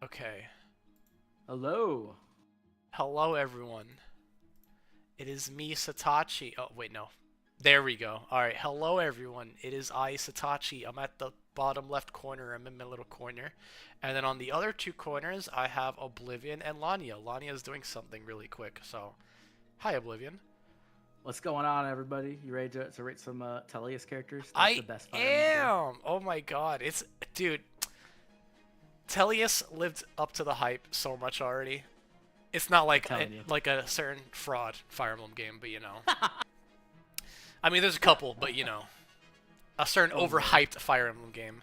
Okay. Hello. Hello, everyone. It is me, Satachi. Oh, wait, no. There we go. Alright, hello, everyone. It is I, Satachi. I'm at the bottom left corner. I'm in my little corner. And then on the other two corners, I have Oblivion and Lasnia. Lasnia is doing something really quick, so... Hi, Oblivion. What's going on, everybody? You ready to rate some Tellius characters? That's I the best Fire Emblem game. am! Oh my god. It's... Dude. Tellius lived up to the hype so much already. It's not like a certain fraud Fire Emblem game, but you know. I mean, there's a couple, but you know. A certain overhyped Fire Emblem game.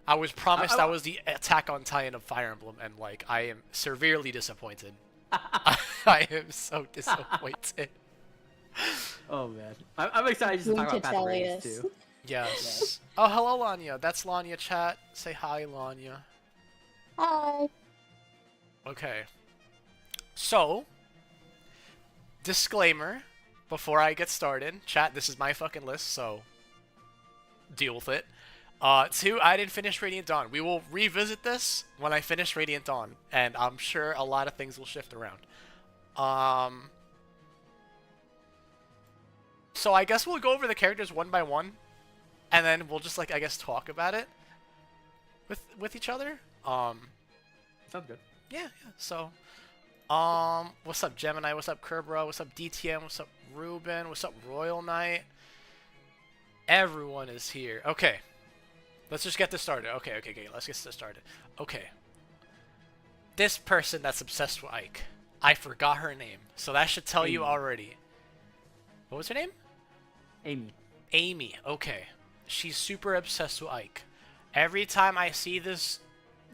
I was promised I was the Attack on Titan of Fire Emblem, and like, I am severely disappointed. I am so disappointed. Oh man, I'm excited just to talk about Path of Radiance too. Yes. Oh, hello, Lasnia. That's Lasnia, chat. Say hi, Lasnia. Hi. Okay. So, disclaimer before I get started. Chat, this is my fucking list, so deal with it. 2, I didn't finish Radiant Dawn. We will revisit this when I finish Radiant Dawn, and I'm sure a lot of things will shift around. So I guess we'll go over the characters one by one, and then we'll just, like, I guess talk about it with each other. Sounds good. Yeah. So, what's up, Gemini? What's up, Kerbra? What's up, DTM? What's up, Ruben? What's up, Royal Knight? Everyone is here. Okay. Let's just get this started. Okay. Let's get this started. Okay. This person that's obsessed with Ike. I forgot her name, so that should tell you already. What was her name? Amy. Amy. Okay. She's super obsessed with Ike. Every time I see this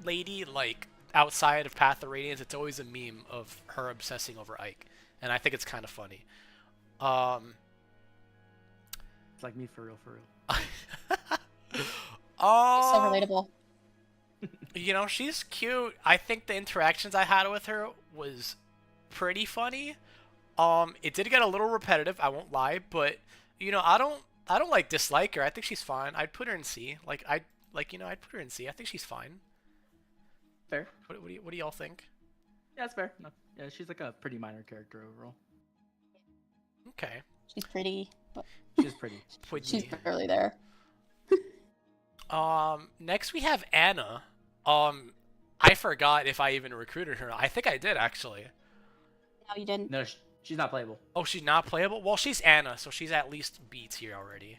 lady, like, outside of Path of Radiance, it's always a meme of her obsessing over Ike. And I think it's kind of funny. It's like me for real. So relatable. You know, she's cute. I think the interactions I had with her was pretty funny. It did get a little repetitive, I won't lie, but you know, I don't like dislike her. I think she's fine. I'd put her in C. I'd put her in C. I think she's fine. Fair. What do y'all think? Yeah, it's fair. No. Yeah, she's like a pretty minor character overall. Okay. She's pretty. But She's pretty. she's barely there. Next we have Anna. I forgot if I even recruited her. I think I did, actually. No, you didn't. No, she's not playable. Oh, she's not playable? Well, she's Anna, so she's at least B tier already.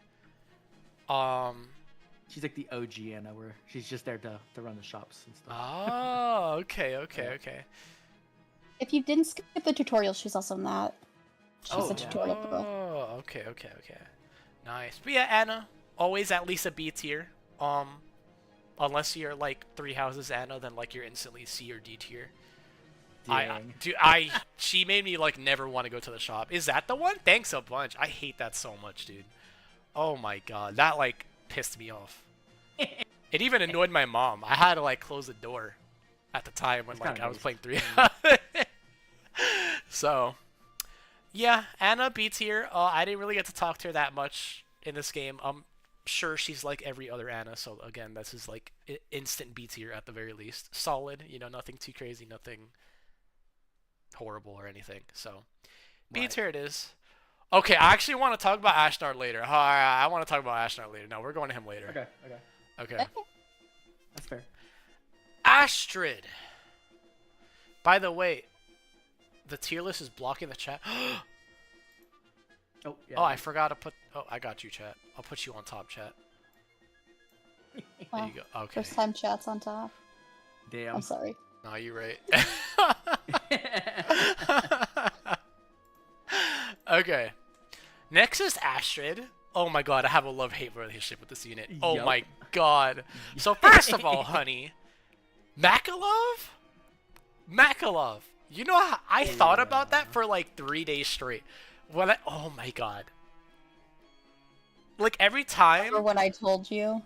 She's like the OG Anna, where she's just there to run the shops and stuff. Oh, okay. If you didn't skip the tutorial, she's also in that. She's a tutorial girl. Oh, okay. Nice. But yeah, Anna, always at least a B tier. Unless you're like 3 houses Anna, then like you're instantly C or D tier. She made me like never want to go to the shop. Is that the one? Thanks a bunch. I hate that so much, dude. Oh my god, that like pissed me off. It even annoyed my mom. I had to like close the door at the time when like I was playing 3. So, yeah, Anna B tier. I didn't really get to talk to her that much in this game. I'm sure she's like every other Anna. So again, this is like instant B tier at the very least. Solid, you know, nothing too crazy, nothing horrible or anything. So B tier it is. Okay, I actually want to talk about Ashnard later. I want to talk about Ashnard later. No, we're going to him later. Okay. That's fair. Astrid. By the way, the tier list is blocking the chat. Oh, yeah. Oh, I forgot to put... Oh, I got you, chat. I'll put you on top, chat. There you go. Okay. First time chat's on top. Damn. I'm sorry. No, you're right. Okay. Next is Astrid. Oh my god, I have a love-hate relationship with this unit. Oh my god. So first of all, honey, Makalov? You know how I thought about that for like 3 days straight. Oh my god. Like every time... Remember when I told you?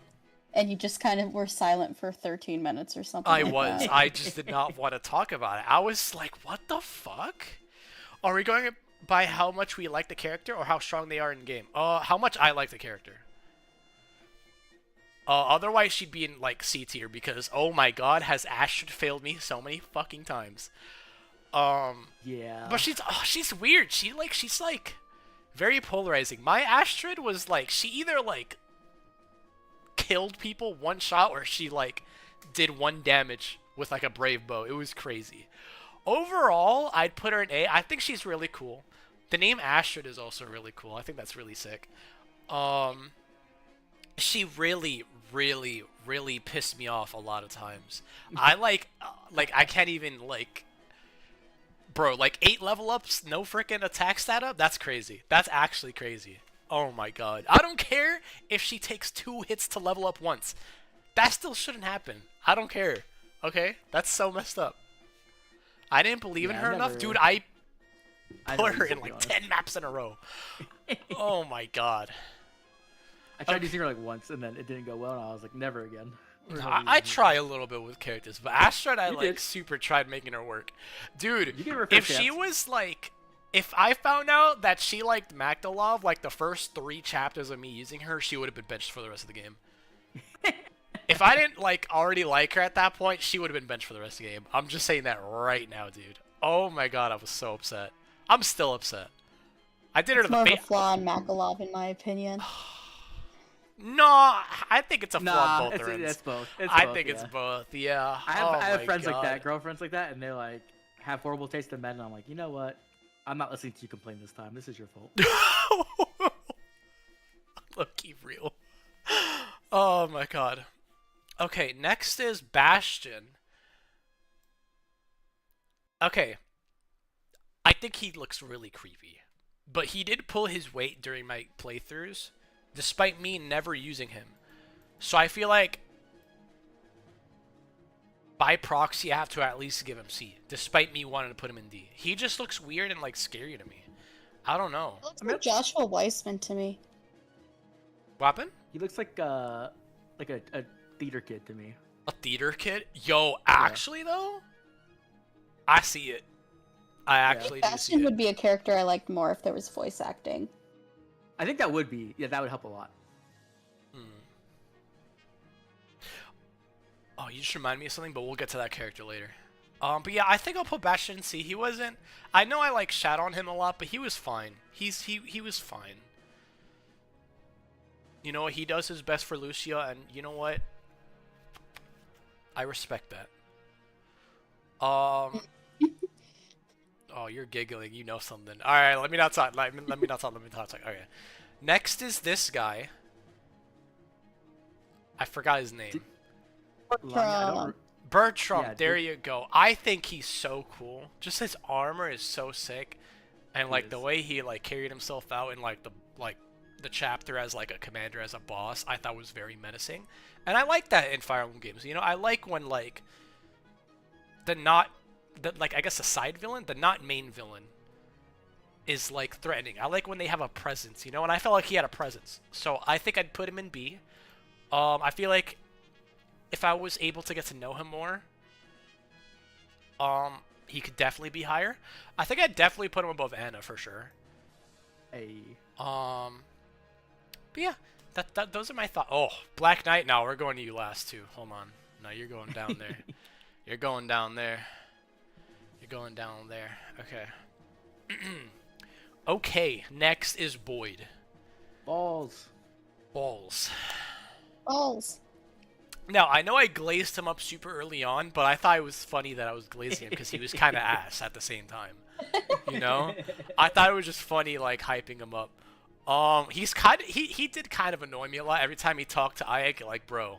And you just kind of were silent for 13 minutes or something I like was. that. I just did not want to talk about it. I was like, what the fuck? Are we going by how much we like the character or how strong they are in game? How much I like the character. Otherwise, she'd be in like C tier because oh my god, has Astrid failed me so many fucking times. Yeah. But she's weird. She's like very polarizing. My Astrid was like she either like killed people one shot or she like did 1 damage with like a brave bow. It was crazy. Overall, I'd put her in A. I think she's really cool. The name Astrid is also really cool. I think that's really sick. She really, really, really pissed me off a lot of times. I like I can't even like, bro, like 8 level ups, no freaking attack stat up. That's crazy. That's actually crazy. Oh my god. I don't care if she takes 2 hits to level up once. That still shouldn't happen. I don't care. Okay, that's so messed up. I didn't believe in her enough, dude. I put her in like 10 maps in a row. Oh my god. I tried using her like once and then it didn't go well and I was like, never again. I try a little bit with characters, but Astrid I like super tried making her work. Dude, if she was like, if I found out that she liked Magdalov like the first 3 chapters of me using her, she would have been benched for the rest of the game. If I didn't like already like her at that point, she would have been benched for the rest of the game. I'm just saying that right now, dude. Oh my god, I was so upset. I'm still upset. I did her to the face. More of a flaw in Makalov, in my opinion. No, I think it's a flaw on both ends. It's both. I think it's both. Yeah. I have friends like that, girlfriends like that, and they like have horrible taste in men, and I'm like, you know what? I'm not listening to you complain this time. This is your fault. Look, keep real. Oh my god. Okay, next is Bastion. Okay. I think he looks really creepy. But he did pull his weight during my playthroughs, despite me never using him. So I feel like by proxy I have to at least give him C, despite me wanting to put him in D. He just looks weird and like scary to me. I don't know. He looks like Joshua Weissman to me. What happened? He looks like a theater kid to me. A theater kid? Yo, actually though, I see it. I actually do see it. Bastion would be a character I liked more if there was voice acting. I think that would be, that would help a lot. Oh, you just remind me of something, but we'll get to that character later. But yeah, I think I'll put Bastion in C. He wasn't. I know I like shat on him a lot, but he was fine. He was fine. You know, he does his best for Lucia, and you know what? I respect that. Oh, you're giggling. You know something. All right, let me not talk. Let me not talk. Okay. Next is this guy. I forgot his name. Bertram. Yeah, there you go. I think he's so cool. Just his armor is so sick, and like the way he like carried himself out in like the chapter as like a commander, as a boss, I thought was very menacing, and I like that in Fire Emblem games. You know, I like when like I guess the side villain, the not main villain, is like threatening. I like when they have a presence, you know, and I felt like he had a presence. So I think I'd put him in B. I feel like if I was able to get to know him more, he could definitely be higher. I think I'd definitely put him above Anna for sure. But yeah, those are my thoughts. Oh, Black Knight. Now we're going to you last too. Hold on. No, you're going down there. You're going down there. You're going down there. Okay. Okay, next is Boyd. Balls. Now, I know I glazed him up super early on, but I thought it was funny that I was glazing him because he was kind of ass at the same time. You know? I thought it was just funny, like, hyping him up. He's kind of, he did kind of annoy me a lot every time he talked to Ayek, like, bro,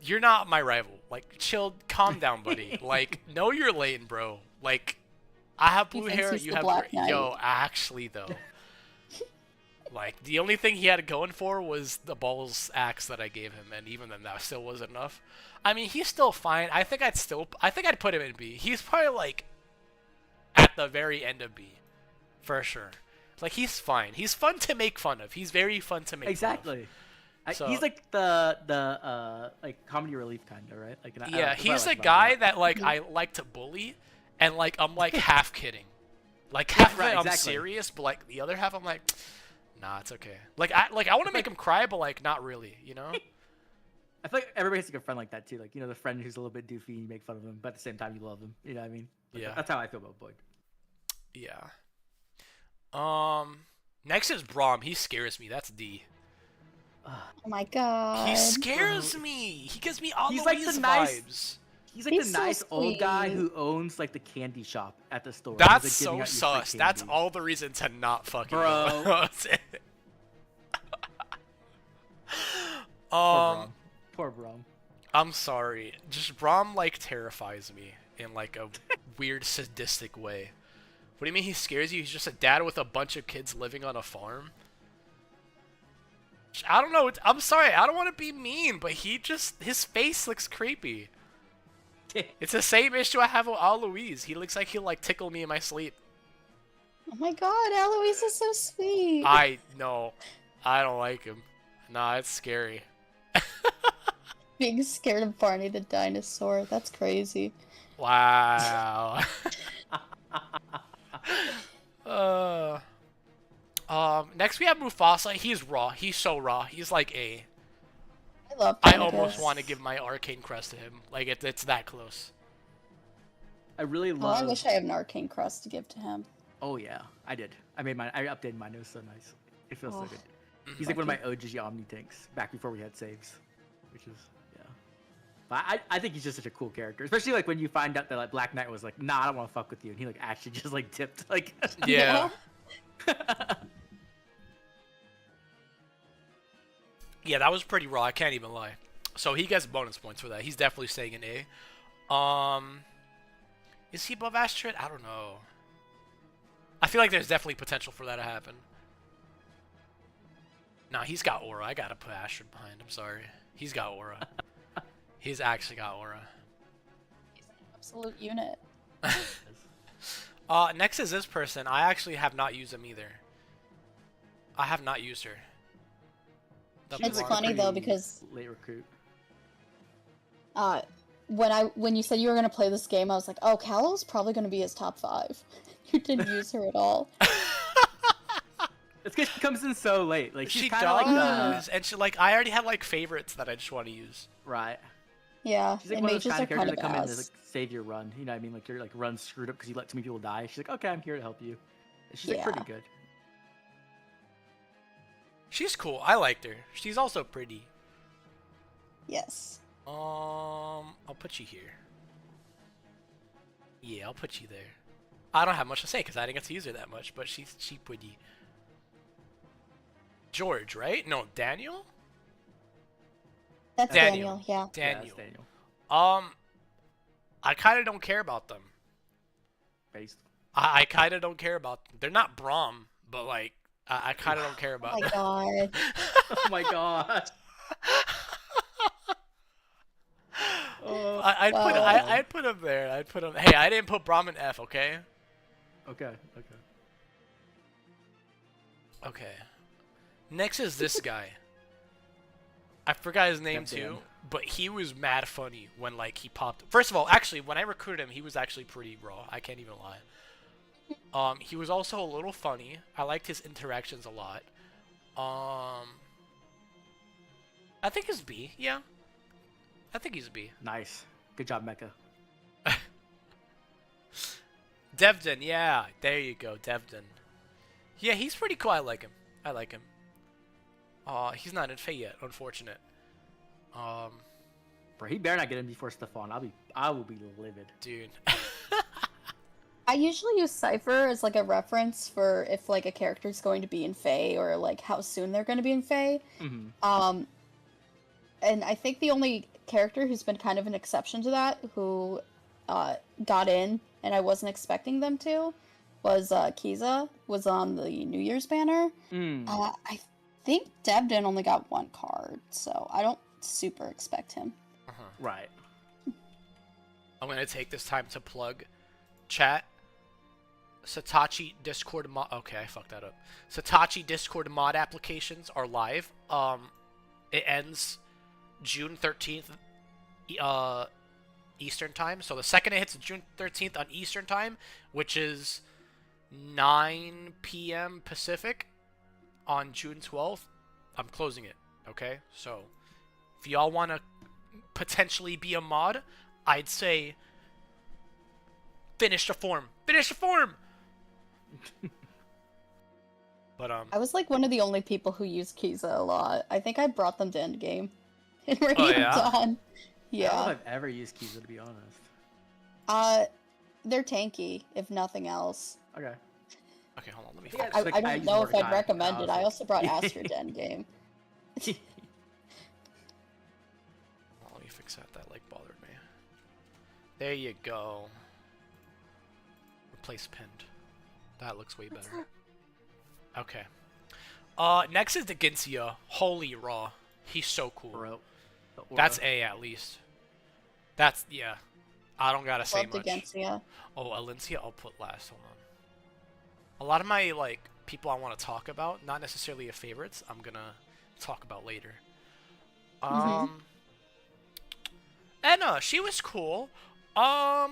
you're not my rival. Like, chill, calm down, buddy. Like, know your lane, bro. Like, I have blue hair, you have gray. Yo, actually, though. Like, the only thing he had going for was the balls axe that I gave him, and even then, that still wasn't enough. I mean, he's still fine. I think I'd put him in B. He's probably, like, at the very end of B. For sure. Like, he's fine. He's fun to make fun of. He's very fun to make fun of. So, he's like the like comedy relief kind of, right? Like, yeah, he's the guy that like I like to bully, and like I'm like half kidding, like half of it I'm serious, but like the other half I'm like, nah, it's okay. Like I want to make him cry, but like not really, you know? I feel like everybody has like a friend like that too. Like, the friend who's a little bit doofy and you make fun of him, but at the same time you love him. You know what I mean? Like, Yeah. That's how I feel about Boyd. Yeah. Next is Braum. He scares me. That's D. Oh my god. He scares me. He gives me all He's Louise like the nice- vibes. He's like He's the so nice old guy sweet. who owns like the candy shop at the store. That's He's, like, giving so out your free sus. That's candy. all the reason to not fucking Bro. go. That's it. Poor Braum. I'm sorry. Just Braum like terrifies me in like a weird sadistic way. What do you mean he scares you? He's just a dad with a bunch of kids living on a farm? I don't know. I'm sorry. I don't want to be mean, but his face looks creepy. It's the same issue I have with Aloise. He looks like he'll like tickle me in my sleep. Oh my god, Eloise is so sweet. I know. I don't like him. Nah, it's scary. Being scared of Barney the dinosaur. That's crazy. Wow. Next we have Mufasa. He's raw. He's so raw. He's like A. I love I Barnabas. almost want to give my arcane crest to him. Like it's that close. I really Oh, love. I wish I had an arcane crest to give to him. Oh yeah, I did. I updated mine. It was so nice. It feels so Oh. good. He's like one of my OG Omni tanks back before we had saves, which is yeah. But I think he's just such a cool character, especially like when you find out that like Black Knight was like, nah, I don't want to fuck with you, and he like actually just like tipped like. Yeah. Yeah, that was pretty raw. I can't even lie. So he gets bonus points for that. He's definitely staying in A. Is he above Astrid? I don't know. I feel like there's definitely potential for that to happen. Nah, he's got aura. I gotta put Astrid behind. I'm sorry. He's got aura. He's actually got aura. He's an absolute unit. Next is this person. I actually have not used him either. I have not used her. It's funny though because late recruit. when you said you were gonna play this game, I was like, oh, Callow's probably gonna be his top 5. You didn't use her at all. It's because she comes in so late. Like she's She kind of like does, and she like I already have like favorites that I just want to use. right. Yeah, She's like and one of those mages kind are of kind characters of that come in to ass. like save your run. You know what I mean? Like your like run screwed up because you let too many people die. She's like, okay, I'm here to help you. And she's like pretty good. She's cool. I liked her. She's also pretty. Yes. I'll put you here. Yeah, I'll put you there. I don't have much to say because I didn't get to use her that much, but she's pretty. George, right? No, Daniel? That's Daniel. Daniel, yeah. Daniel. Yeah, Daniel. I kind of don't care about them. Based. I kind of don't care about them. They're not Braum, but like, I kind of don't care about Oh my them. god. Oh my god. I'd put him there. I'd put him. Hey, I didn't put Braum in F, okay? Okay. Okay. Next is this guy. I forgot his name Captain. too, but he was mad funny when like he popped. First of all, actually, when I recruited him, he was actually pretty raw. I can't even lie. He was also a little funny. I liked his interactions a lot. I think he's B. Yeah. I think he's B. Nice. Good job, Mecca. Devdon, yeah. There you go, Devdon. Yeah, he's pretty cool. I like him. He's not in Fae yet, unfortunate. Bro, he better not get in before Stefan. I will be livid. Dude. I usually use Cypher as like a reference for if like a character's going to be in Fae or like how soon they're going to be in Fae. Mm-hmm. And I think the only character who's been kind of an exception to that, who got in and I wasn't expecting them to, was Kiza, was on the New Year's banner. I think Devdon only got 1 card, so I don't super expect him. Right. I'm going to take this time to plug chat. Satachi Discord mod. Okay, I fucked that up. Satachi Discord mod applications are live. It ends June 13th Eastern time. So the second it hits June 13th on Eastern time, which is 9 p.m. Pacific on June 12th, I'm closing it. Okay? So If y'all want to potentially be a mod, I'd say finish the form. Finish the form! But, I was like one of the only people who used 𝔉𝔬𝔩𝔬𝔡 a lot. I think I brought them to Endgame. In Radiant Dawn. I don't know Yeah. if I've ever used 𝔉𝔬𝔩𝔬𝔡, to be honest. They're tanky, if nothing else. Okay. okay, hold on, let me Yeah, fix I, like, I I don't use know if I'd Mordecai, recommend it. I honestly. also brought Astrid to Endgame. Let me fix that. That like bothered me. There you go. Replace pinned. That looks way better. Okay. Next is the ℉𝔬𝔩𝔢𝔗. Holy raw. He's so cool. Bro. That's A at least. That's yeah. I don't gotta say Love the much. ℉𝔬𝔩𝔢. Oh, Alencia, I'll put last. Hold on. A lot of my like people I want to talk about, not necessarily a favorites, I'm gonna talk about later. Anna, she was cool. How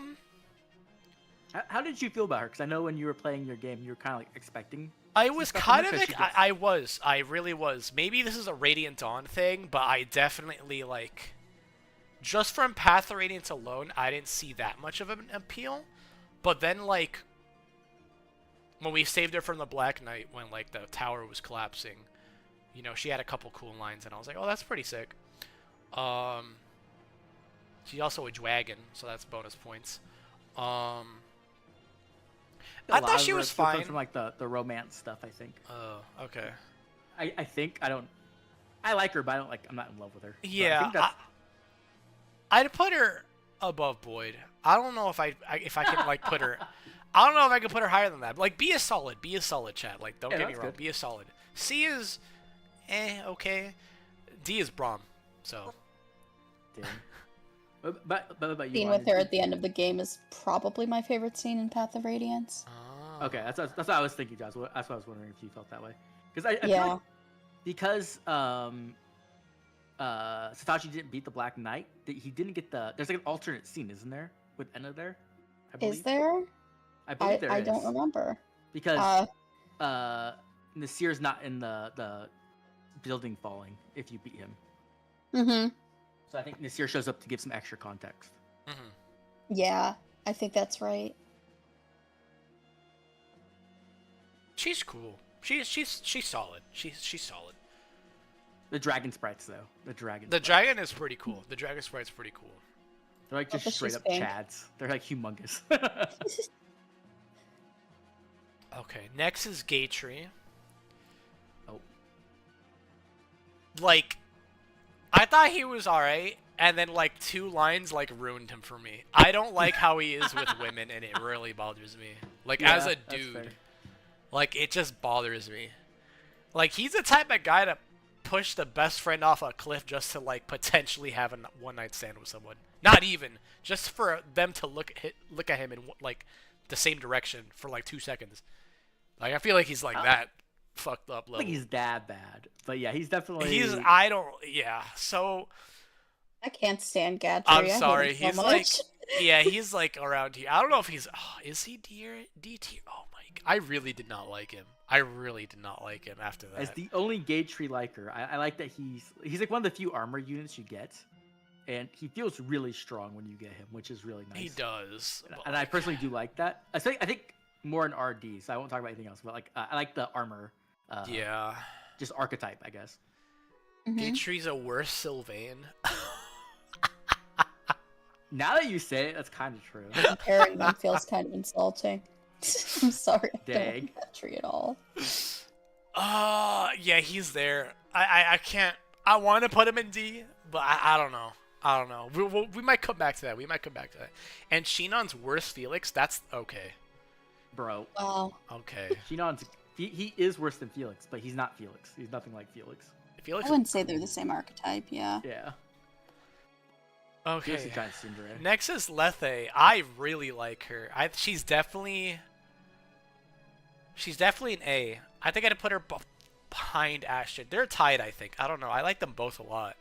did you feel about her? Because I know when you were playing your game, you were kind of like expecting. I was stuff kind of from her, 'cause like, she gets- I really was. Maybe this is a Radiant Dawn thing, but I definitely like, just from Path of Radiance alone, I didn't see that much of an appeal. But then like, when we saved her from the Black Knight, when like the tower was collapsing, you know, she had a couple cool lines, and I was like, oh, that's pretty sick. She's also a dragon, so that's bonus points. I thought she was fine. From like the romance stuff, I think. Oh, okay. I think I like her, but I don't like. I'm not in love with her. But Yeah, I think that's, I'd put her above Boyd. I don't know if I can like put her. I don't know if I can put her higher than that. But, like, be a solid, chat. Like, don't get me that's wrong, good. be a solid. C is, okay. D is Braum. So. damn. But you. Scene with her at the end of the game is probably my favorite scene in Path of Radiance. Okay, that's what I was thinking, Josh. That's what I was wondering if you felt that way. Because I feel Yeah. like because Satoshi didn't beat the Black Knight, he didn't get the. There's like an alternate scene, isn't there? With Enna there. I believe. Is there? I believe there is. I don't remember. Because Nasir's not in the building falling if you beat him. Mm-hmm. So I think Nasir shows up to give some extra context. Mm-hmm. Yeah, I think that's right. She's cool. She's solid. She's solid. The dragon sprites, though. The dragon is pretty cool. The dragon sprite's pretty cool. They're like just but straight she's up pink. chads. They're like humongous. Okay, next is 𝔉𝔬𝔩𝔢𝔗. Oh. Like, I thought he was alright, and then like 2 lines like ruined him for me. I don't like how he is with women, and it really bothers me. Like, Yeah, as a that's dude, fair. like, it just bothers me. Like, he's the type of guy to push the best friend off a cliff just to like potentially have a one-night stand with someone. Not even, just for them to look at him in like the same direction for like 2 seconds. Like, I feel like he's like that fucked up level. I think he's that bad, but yeah, he's definitely. Yeah. So I can't stand Gatry. I'm I hate sorry. him so He's much. like, yeah, he's like around here. I don't know if he's. Is he D tier? Oh my! I really did not like him. After that. As the only 𝔉𝔬𝔩𝔬𝔢𝔗 liker, I like that he's like one of the few armor units you get, and he feels really strong when you get him, which is really nice. He does. And I personally do like that. I think more in RD, so I won't talk about anything else. But like, I like the armor. Yeah. Just archetype, I guess. Mhm. 𝔉𝔬𝔩𝔳 a worse Sylvain. Now that you say it, that's kind of true. Comparing them feels kind of insulting. I'm sorry. I don't Dang. like Gatry at all. Yeah, he's there. I can't. I want to put him in D, but I don't know. We might come back to that. And Shinon's worse Felix. That's okay. Bro, Wow. Okay. Shinon's he is worse than Felix, but he's not Felix. He's nothing like Felix. Felix. I wouldn't say they're the same archetype, yeah. Yeah. Okay. Felix is kind of Cinderella. Next is 𝔉𝔬𝔻. I really like her. She's definitely an A. I think I'd put her behind Ashton. They're tied, I think. I don't know. I like them both a lot.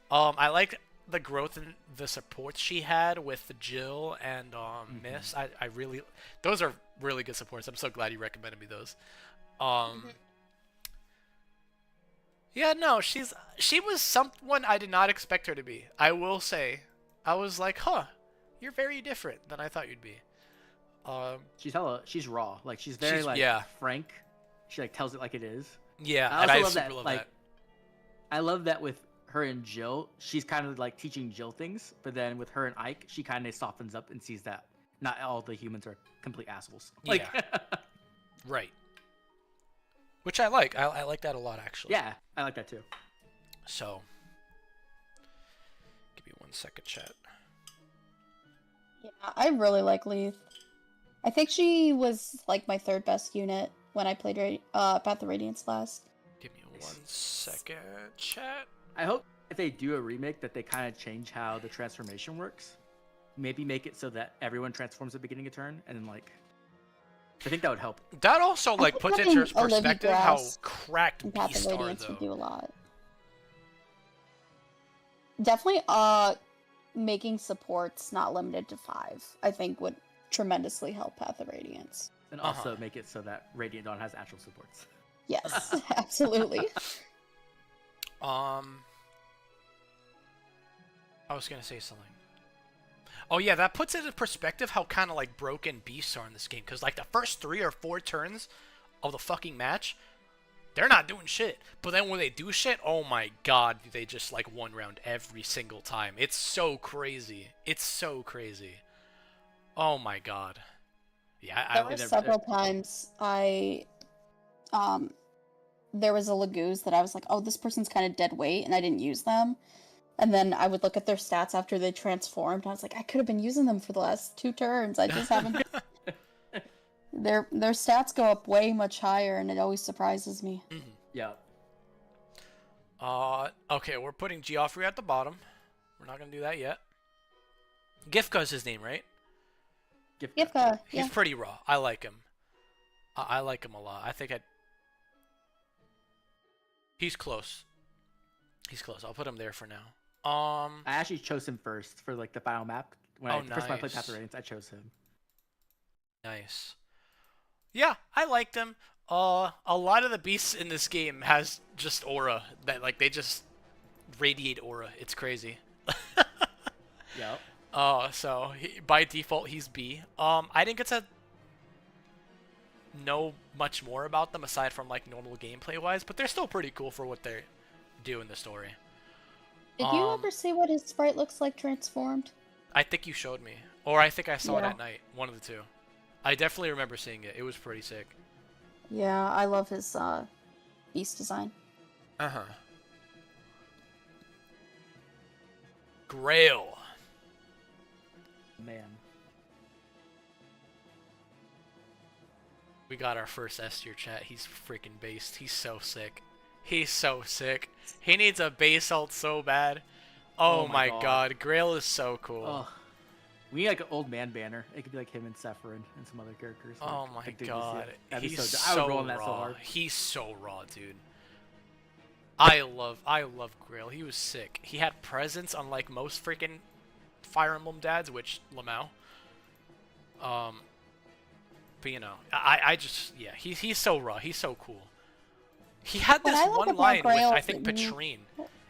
I like the growth in the support she had with Jill and Miss. I really, those are really good supports. I'm so glad you recommended me those. Yeah, no, she was someone I did not expect her to be. I will say, I was like, huh, you're very different than I thought you'd be. She's raw. Like she's very like yeah, frank. She like tells it like it is. yeah, I and also I love super that. love Like that. I love that with her and Jill, she's kind of like teaching Jill things, but then with her and Ike, she kind of softens up and sees that not all the humans are complete assholes. Like, Yeah, right. Which I like. I like that a lot, actually. yeah, I like that too. So, give me 1 second, chat. Yeah, I really like Leith. I think she was like my third best unit when I played Path of Radiance last. Give me 1 second, chat. I hope if they do a remake that they kind of change how the transformation works. Maybe make it so that everyone transforms at the beginning of turn, and then like, I think that would help. That also like think puts having into perspective Olivia how Grass cracked and Path beasts of are, Radiance would do though. a lot. Definitely, making supports not limited to 5, I think would tremendously help Path of Radiance. And also make it so that Radiant Dawn has actual supports. Yes, absolutely. I was gonna say something. Oh yeah, that puts into perspective how kind of like broken beasts are in this game. Because like the first 3 or 4 turns of the fucking match, they're not doing shit. But then when they do shit, oh my god, they just like one round every single time. It's so crazy. It's so crazy. Oh my god. Yeah, There were several times there was a Lagoose that I was like, oh, this person's kind of dead weight, and I didn't use them. And then I would look at their stats after they transformed, and I was like, I could have been using them for the last 2 turns. I just haven't. Their stats go up way much higher, and it always surprises me. Mm-hmm. Yeah. Okay, we're putting Geoffrey at the bottom. We're not gonna do that yet. Gifka's his name, right? Gifka, He's yeah. pretty raw. I like him. I like him a lot. I think he's close. He's close. I'll put him there for now. I actually chose him first for like the final map. When the first time I played nice. Path of Radiance, I chose him. Nice. Yeah, I liked him. A lot of the beasts in this game has just aura that like they just radiate aura. It's crazy. Yep. So by default he's B. I didn't get to know much more about them aside from like normal gameplay wise, but they're still pretty cool for what they do in the story. Did you ever see what his sprite looks like transformed? I think you showed me, or I think I saw it Yeah. at night. One of the two. I definitely remember seeing it. It was pretty sick. Yeah, I love his beast design. Grail. Man. We got our first S tier, chat. He's freaking based. He's so sick. He's so sick. He needs a base ult so bad. Oh, my god. Grail is so cool. Oh. We need like an old man banner. It could be like him and Sephiroth and some other characters. Oh like, my dude, god. That'd be He's I would so roll on that so raw. hard. He's so raw, dude. I love Grail. He was sick. He had presence unlike most freaking Fire Emblem dads, which 𝔬𝔻. But you know, I just he's so raw. He's so cool. He had this one line with I think Petrine,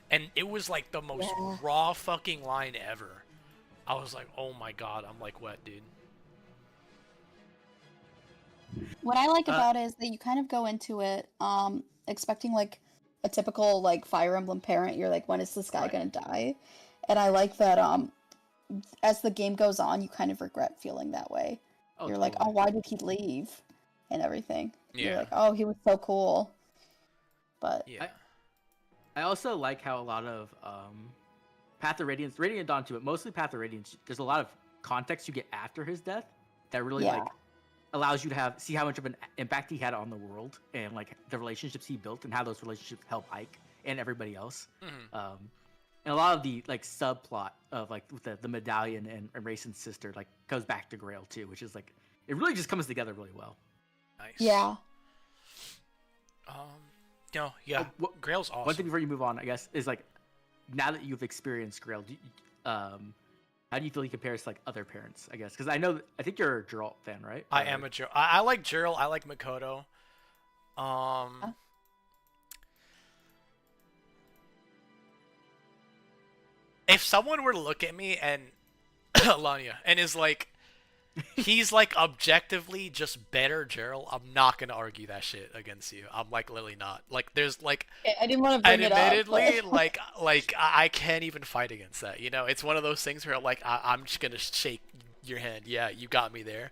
and it was like the most raw fucking line ever. I was like, oh my god, I'm like wet, dude. What I like about it is that you kind of go into it expecting like a typical like Fire Emblem parent. You're like, when is this guy gonna die? And I like that as the game goes on, you kind of regret feeling that way. You're like, oh, why did he leave? And everything. Yeah. You're like, oh, he was so cool. But yeah. I also like how a lot of Path of Radiance, Radiant Dawn too, but mostly Path of Radiance, there's a lot of context you get after his death that really like allows you to see how much of an impact he had on the world and like the relationships he built and how those relationships help Ike and everybody else. Mm-hmm. And a lot of the like subplot of like with the medallion and Raisin's sister like goes back to Grail too, which is like it really just comes together really well. Nice. Yeah. No, yeah. Grail's awesome. One thing before you move on, I guess, is like now that you've experienced Grail, how do you feel he compares to like other parents? I guess because I think you're a Geralt fan, right? I am a Geralt. I like Geralt. I like Makoto. if someone were to look at me and Lanya and is like, he's like objectively just better Gerald, I'm not gonna argue that shit against you. I'm like literally not. Like there's like, Okay, I didn't want to and bring it admittedly, up. But... like I can't even fight against that. You know, it's one of those things where like I'm just gonna shake your hand. Yeah, you got me there.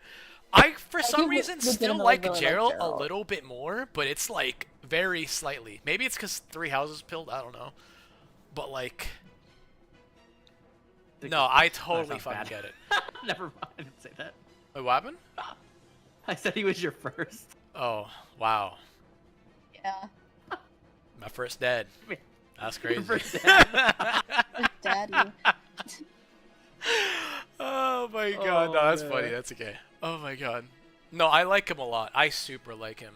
I for some reason still like Gerald a little bit more, but it's like very slightly. Maybe it's because 3 houses pilled. I don't know, but like. No, I totally fucking get it. Never mind, I didn't say that. Wait, what happened? I said he was your first. Oh, wow. Yeah. My first dad. That's crazy. First dad. Daddy. Oh my god, no, that's funny. That's okay. Oh my god. No, I like him a lot. I super like him.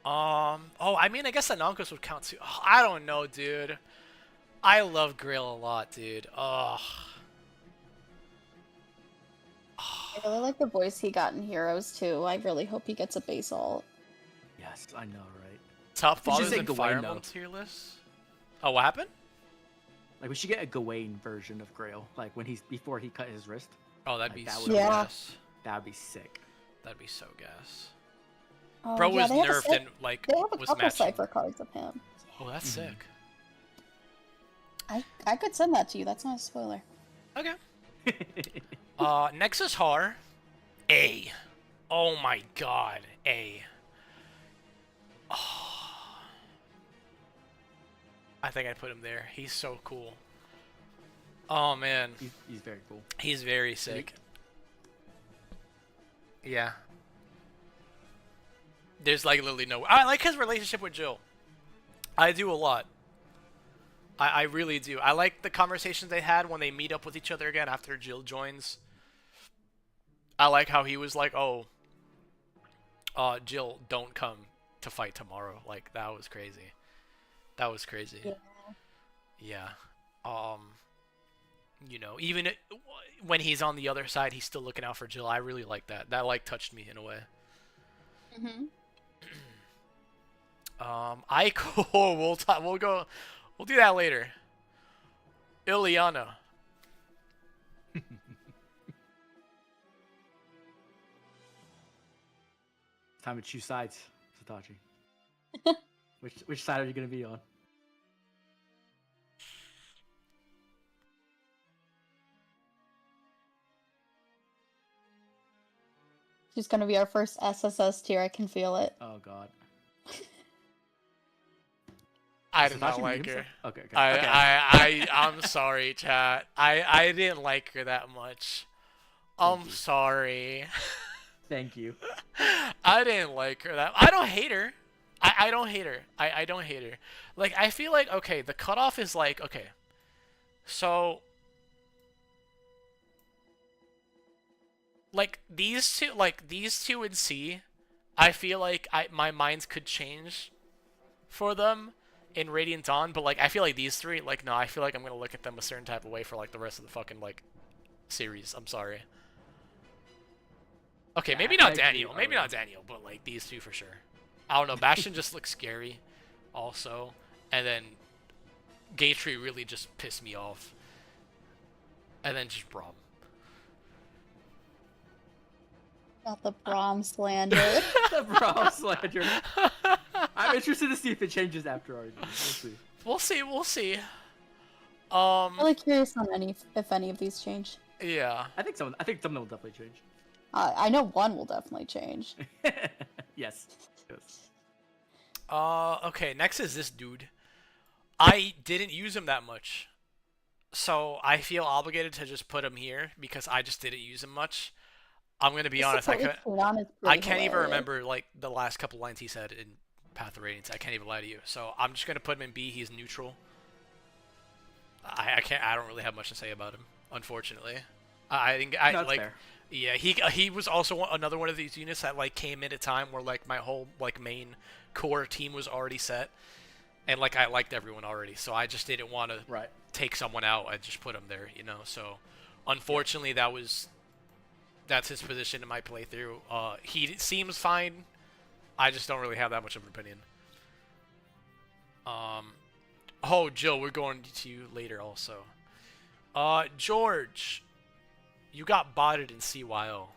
Oh, I mean, I guess Anankos would count too. Oh, I don't know, dude. I love Grail a lot, dude. Oh. I really like the voice he got in Heroes too. I really hope he gets a base alt. Yes, I know, right? Top We should fathers say and Gawain, Fire though. Emblem tier list? Oh, what happened? Like we should get a Gawain version of Grail, like when he's before he cut his wrist. Oh, that'd Like, be that so would- Yeah. gas. That'd be sick. That'd be so gas. Oh, Bro yeah, was they have a nerfed set- and like They have a was couple matching. cipher cards of him. Oh, that's sick. I could send that to you. That's not a spoiler. Okay. Nexus Har. A. Oh my god. A. Oh. I think I'd put him there. He's so cool. Oh man. He's very cool. He's very sick. Yeah. There's like literally no... I like his relationship with Jill. I do a lot. I really do. I like the conversations they had when they meet up with each other again after Jill joins. I like how he was like, oh, Jill, don't come to fight tomorrow. Like, that was crazy. That was crazy. Yeah. Yeah. You know, even when he's on the other side, he's still looking out for Jill. I really like that. That, like, touched me in a way. Mm-hmm. We'll do that later. Ileana. Time to choose sides, Satoshi. Which side are you gonna be on? She's gonna be our first SSS tier. I can feel it. Oh god. I did not Satoshi like means her. so? Okay. I'm sorry, chat. I didn't like her that much. I'm sorry. Thank you. I didn't like her that. I don't hate her. I don't hate her. I don't hate her. Like, I feel like, okay, the cutoff is like, okay, so like these two in C, I feel like my minds could change for them in Radiant Dawn, but like I feel like these three, like, no, I feel like I'm gonna look at them a certain type of way for like the rest of the fucking like series. I'm sorry. Okay, Yeah, maybe not I agree Daniel, maybe not already. Daniel, but like these two for sure. I don't know. Bastion just looks scary, also, and then Gatry really just pissed me off, and then just Braum. Not the Braum slander. The Braum slander. I'm interested to see if it changes after argument. We'll see. We'll see. I'm really curious on if any of these change. Yeah. I think some of them will definitely change. I know one will definitely change. Yes. Okay, next is this dude. I didn't use him that much, so I feel obligated to just put him here because I just didn't use him much. I'm gonna be honest, I can't even remember like the last couple lines he said in Path of Radiance. I can't even lie to you. So I'm just gonna put him in B. He's neutral. I don't really have much to say about him, unfortunately. I think No, that's like fair. yeah, he was also another one of these units that like came in at a time where like my whole like main core team was already set, and like I liked everyone already, so I just didn't want to take someone out. I just put him there, you know. So unfortunately, that's his position in my playthrough. He seems fine. I just don't really have that much of an opinion. Oh, Jill, we're going to you later also. George, you got botted in CYO.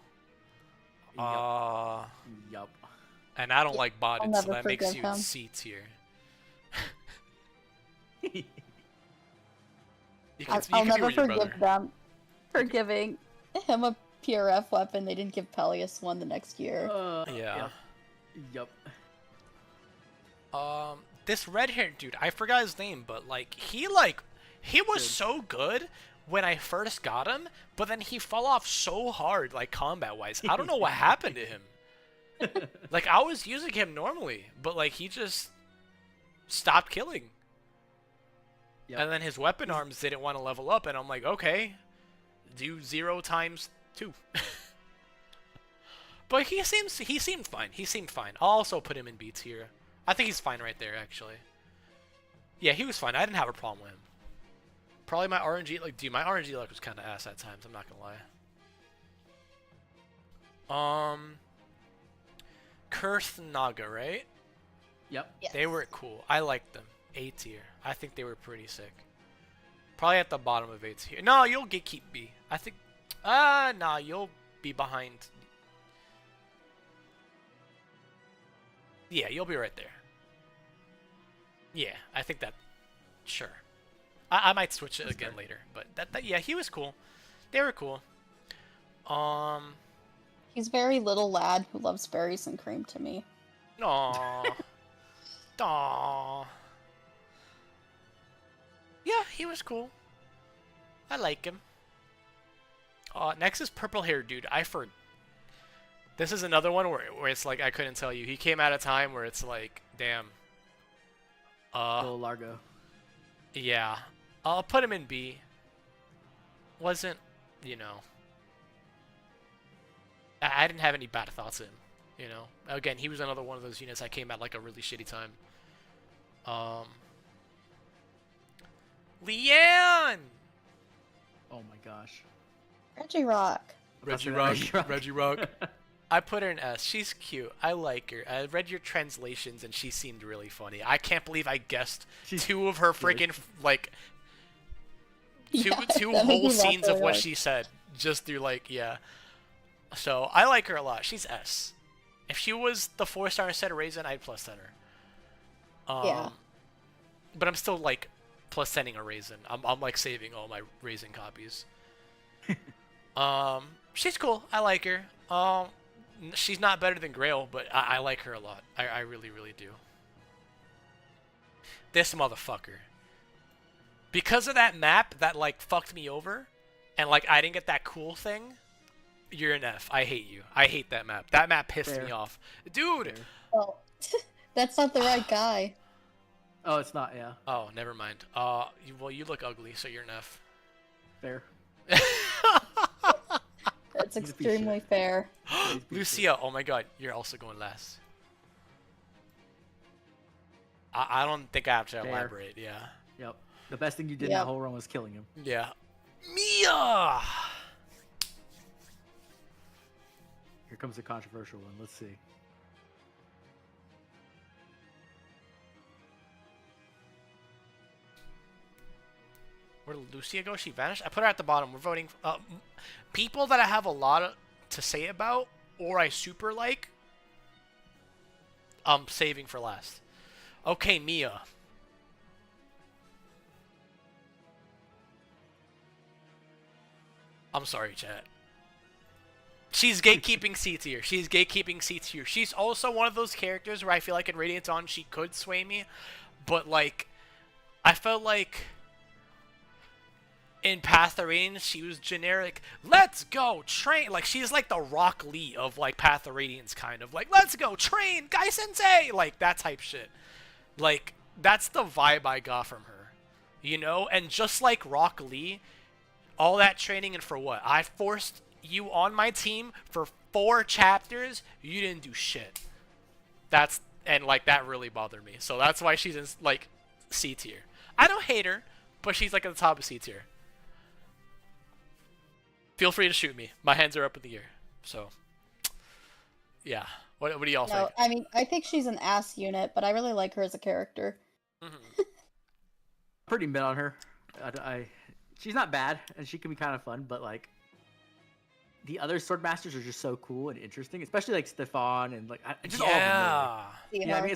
Yup. And I don't like I'll botted, so never that makes forgive you him. C tier. I'll never forgive them for giving him a PRF weapon. They didn't give Tellius one the next year. Yeah. Yup. This red-haired dude, I forgot his name, but like he was so good when I first got him, but then he fell off so hard, like combat-wise. I don't know what happened to him. Like I was using him normally, but like he just stopped killing. Yep. And then his weapon arms didn't want to level up, and I'm like, okay, do 0 times 2. But he seemed fine. He seemed fine. I'll also put him in B tier. I think he's fine right there, actually. Yeah, he was fine. I didn't have a problem with him. Probably my RNG, like, dude, my RNG luck was kind of ass at times. I'm not gonna lie. Cursed Naga, right? Yep. Yes. They were cool. I liked them. A tier. I think they were pretty sick. Probably at the bottom of A tier. No, you'll get keep B. I think. Nah, you'll be behind. Yeah, you'll be right there. Yeah, I think that. Sure. I might switch it again later, but yeah, he was cool. They were cool. He's a very little lad who loves berries and cream to me. Aww. Aww. Yeah, he was cool. I like him. Next is purple hair dude. This is another one where it's like I couldn't tell you. He came at a time where it's like, damn. Little Largo. Yeah. I'll put him in B. Wasn't, you know. I didn't have any bad thoughts of him, you know. Again, he was another one of those units I came at like a really shitty time. Leanne! Oh my gosh. Reggie Rock. Reggie Rock. I put her in S. She's cute. I like her. I read your translations and she seemed really funny. I can't believe I guessed two of her freaking like two whole scenes of what she said just through like yeah. So I like her a lot. She's S. If she was the 4-star instead of Raisin, I'd plus 10 her. Yeah. But I'm still like plus 10ing a Raisin. I'm like saving all my Raisin copies. She's cool. I like her. She's not better than Grail, but I like her a lot. I really, really do. This motherfucker. Because of that map that like fucked me over, and like I didn't get that cool thing, you're an F. I hate you. I hate that map. That map pissed me off. Dude! Oh, that's not the right guy. Oh, it's not, yeah. Oh, never mind. Well, you look ugly, so you're an F. Fair. That's extremely fair. Lucia, oh my god, you're also going last. I don't think I have to elaborate, yeah. Yep. The best thing you did in that whole run was killing him. Yeah. Mia! Here comes a controversial one. Let's see. Where did Lucia go? She vanished? I put her at the bottom. We're voting people that I have a lot to say about or I super like. I'm saving for last. Okay, Mia. I'm sorry, chat. She's gatekeeping C tier. She's gatekeeping C tier. She's also one of those characters where I feel like in Radiant Dawn she could sway me, but like I felt like in Path of Radiance she was generic. Let's go train. Like she's like the Rock Lee of like Path of Radiance kind of like let's go train Guy Sensei like that type shit. Like that's the vibe I got from her, you know. And just like Rock Lee, all that training and for what? I forced you on my team for 4 chapters. You didn't do shit. And like that really bothered me. So that's why she's in like C tier. I don't hate her, but she's like at the top of C tier. Feel free to shoot me. My hands are up in the air. So yeah. What do y'all think? I mean, I think she's an ass unit, but I really like her as a character. Pretty mid on her. she's not bad, and she can be kind of fun, but like the other sword masters are just so cool and interesting, especially like Stefan and like just all of them. Really. Yeah, I mean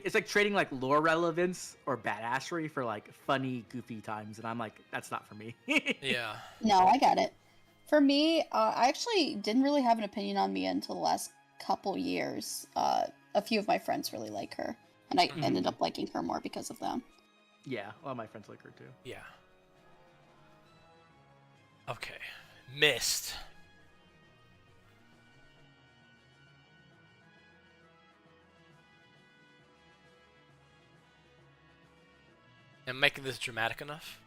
it's like trading like lore relevance or badassery for like funny, goofy times, and I'm like, that's not for me. Yeah. No, I got it. For me, I actually didn't really have an opinion on Mia until the last couple years. A few of my friends really like her, and I ended up liking her more because of them. Yeah, a lot of my friends like her too. Yeah. Okay. Mist. Am I making this dramatic enough?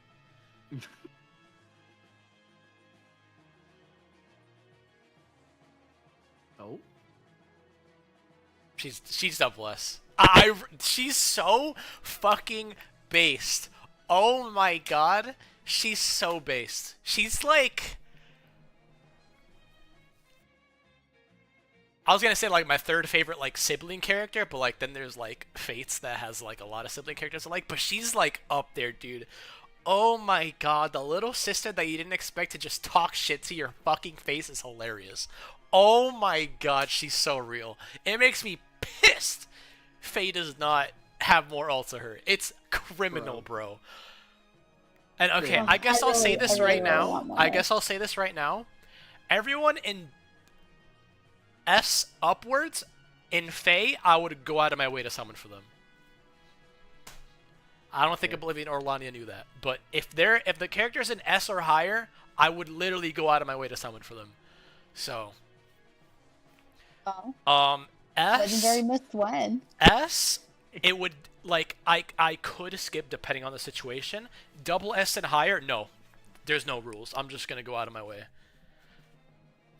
Oh. She's double S. She's so fucking based. Oh my god, she's so based. She's like, I was gonna say like my third favorite like sibling character, but like then there's like Fates that has like a lot of sibling characters I like, but she's like up there, dude. Oh my god, the little sister that you didn't expect to just talk shit to your fucking face is hilarious. Oh my god, she's so real. It makes me pissed Faye does not have more ult to her. It's criminal, bro. And okay, I guess I'll say this right now. I guess I'll say this right now. Everyone in S upwards, in Faye, I would go out of my way to summon for them. I don't think Oblivion or Lania knew that, but if the character's in S or higher, I would literally go out of my way to summon for them. So, S. Legendary Mist when? S, it would like I could skip depending on the situation. Double S and higher, no, there's no rules. I'm just gonna go out of my way.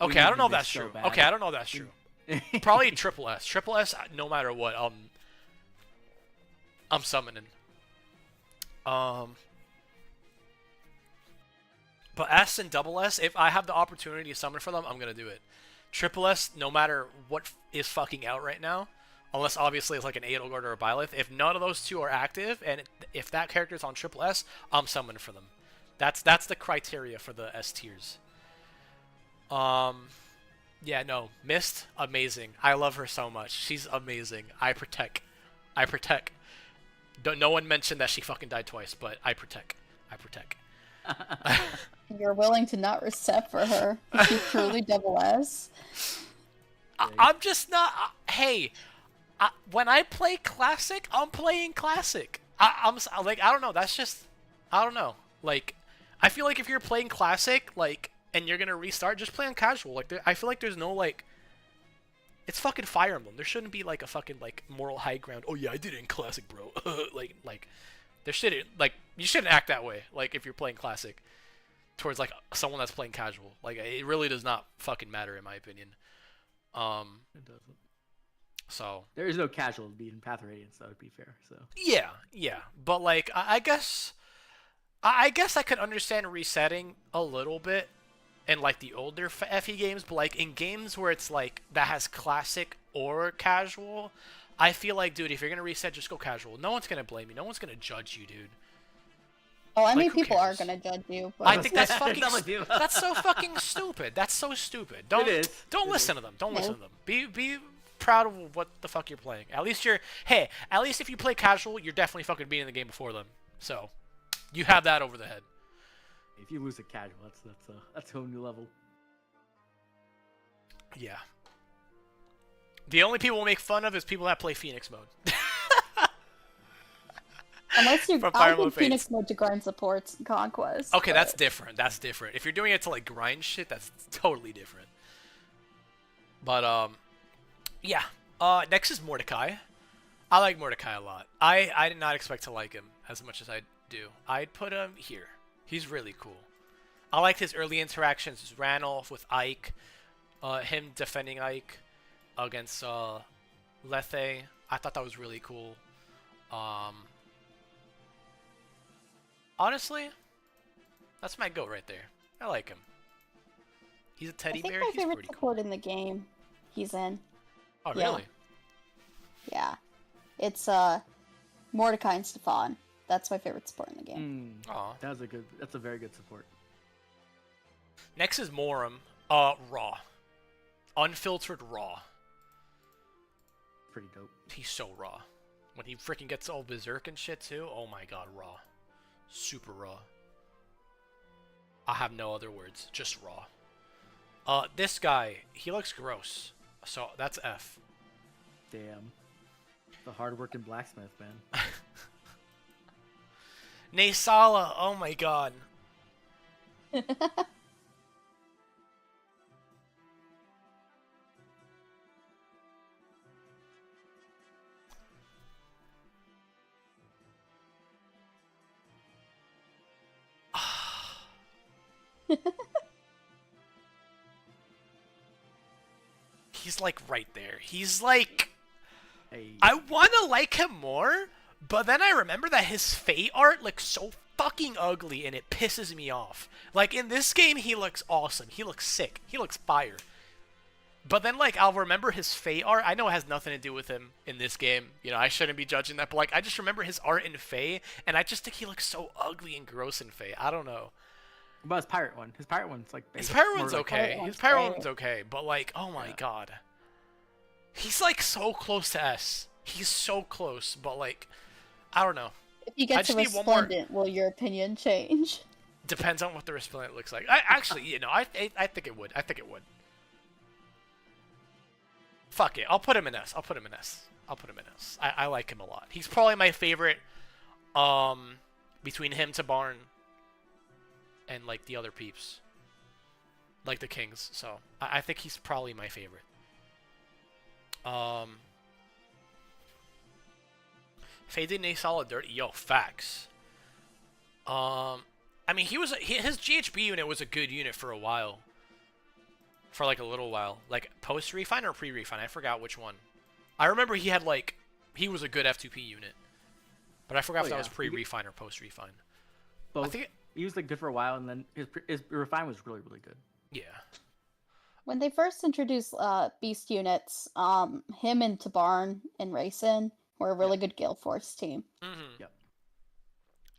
Okay, I don't know if that's true. Okay, I don't know if that's true. Probably triple S. Triple S, no matter what, I'm summoning. But S and double S, if I have the opportunity to summon for them, I'm gonna do it. Triple S, no matter what is fucking out right now, unless obviously it's like an Edelgard or a Byleth, if none of those two are active, and if that character is on triple S, I'm summoning for them. That's the criteria for the S tiers. Yeah, no, Mist, amazing. I love her so much. She's amazing. I protect. No one mentioned that she fucking died twice, but I protect. You're willing to not reset for her. Is she truly double S? I'm just not. Hey, when I play Classic, I'm playing Classic. I'm like, I don't know. That's just, I don't know. Like, I feel like if you're playing Classic, like, and you're gonna restart, just play on casual. Like, I feel like there's no like. It's fucking Fire Emblem. There shouldn't be like a fucking like moral high ground. Oh yeah, I did it in Classic, bro. like, there shouldn't, like, you shouldn't act that way. Like, if you're playing Classic, towards like someone that's playing casual. Like, it really does not fucking matter in my opinion. It doesn't. So there is no casual to be in Path of Radiance, that would be fair. So yeah, but like I guess I could understand resetting a little bit in like the older FE games, but like in games where it's like that has Classic or casual, I feel like, dude, if you're gonna reset, just go casual. No one's gonna blame you. No one's gonna judge you, dude. Oh, I mean, people are gonna judge you. But... I think that's fucking. That's so fucking stupid. That's so stupid. Don't listen to them. Don't listen to them. Be proud of what the fuck you're playing. At least at least if you play casual, you're definitely fucking beating the game before them. So, you have that over the head. If you lose a casual, that's a whole new level. Yeah. The only people we'll make fun of is people that play Phoenix mode. Unless you're out in Phoenix mode to grind supports and Conquest. Okay, that's different. That's different. If you're doing it to like grind shit, that's totally different. But yeah. Next is Mordecai. I like Mordecai a lot. I did not expect to like him as much as I do. I'd put him here. He's really cool. I liked his early interactions with Ranulf, with Ike, him defending Ike against Lethe. I thought that was really cool. Honestly, that's my goat right there. I like him. He's a teddy bear. He's my favorite support in the game. He's in. Oh really? Yeah. It's Mordecai and Stefan. That's my favorite support in the game. Aw. That's a very good support. Next is Morum. Raw. Unfiltered raw. Pretty dope. He's so raw. When he freaking gets all berserk and shit too, oh my god, raw. Super raw. I have no other words, just raw. This guy, he looks gross. So that's F. Damn. The hard-working blacksmith, man. 𝔗𝔕, oh my god. He's like right there. He's like... Hey. I want to like him more, but then I remember that his Fate art looks so fucking ugly and it pisses me off. Like in this game, he looks awesome. He looks sick. He looks fire. But then like I'll remember his Fate art. I know it has nothing to do with him in this game. You know, I shouldn't be judging that, but like I just remember his art in Fate and I just think he looks so ugly and gross in Fate. I don't know. What about his pirate one? His pirate one's like... His pirate one's like, okay. His pirate one's okay, but like, oh my god. He's like so close to S. He's so close, but like, I don't know. If you get to Resplendent, will your opinion change? Depends on what the Resplendent looks like. I actually, you know, I think it would. I think it would. Fuck it. I'll put him in S. I'll put him in S. I'll put him in S. I like him a lot. He's probably my favorite between him to Barn and like the other peeps. Like the Kings. So I think he's probably my favorite. Faded 𝔗𝔕 dirty. Yo, facts. I mean, his GHB unit was a good unit for a while. For like a little while. Like post-refine or pre-refine? I forgot which one. I remember he had like, he was a good F2P unit. But I forgot if that was pre-refine or post-refine. Both. I think he was like good for a while, and then his refine was really, really good. Yeah. When they first introduced Beast units, him and Tabarn and Rayson were a really good Gale Force team. Mm-hmm. Yep.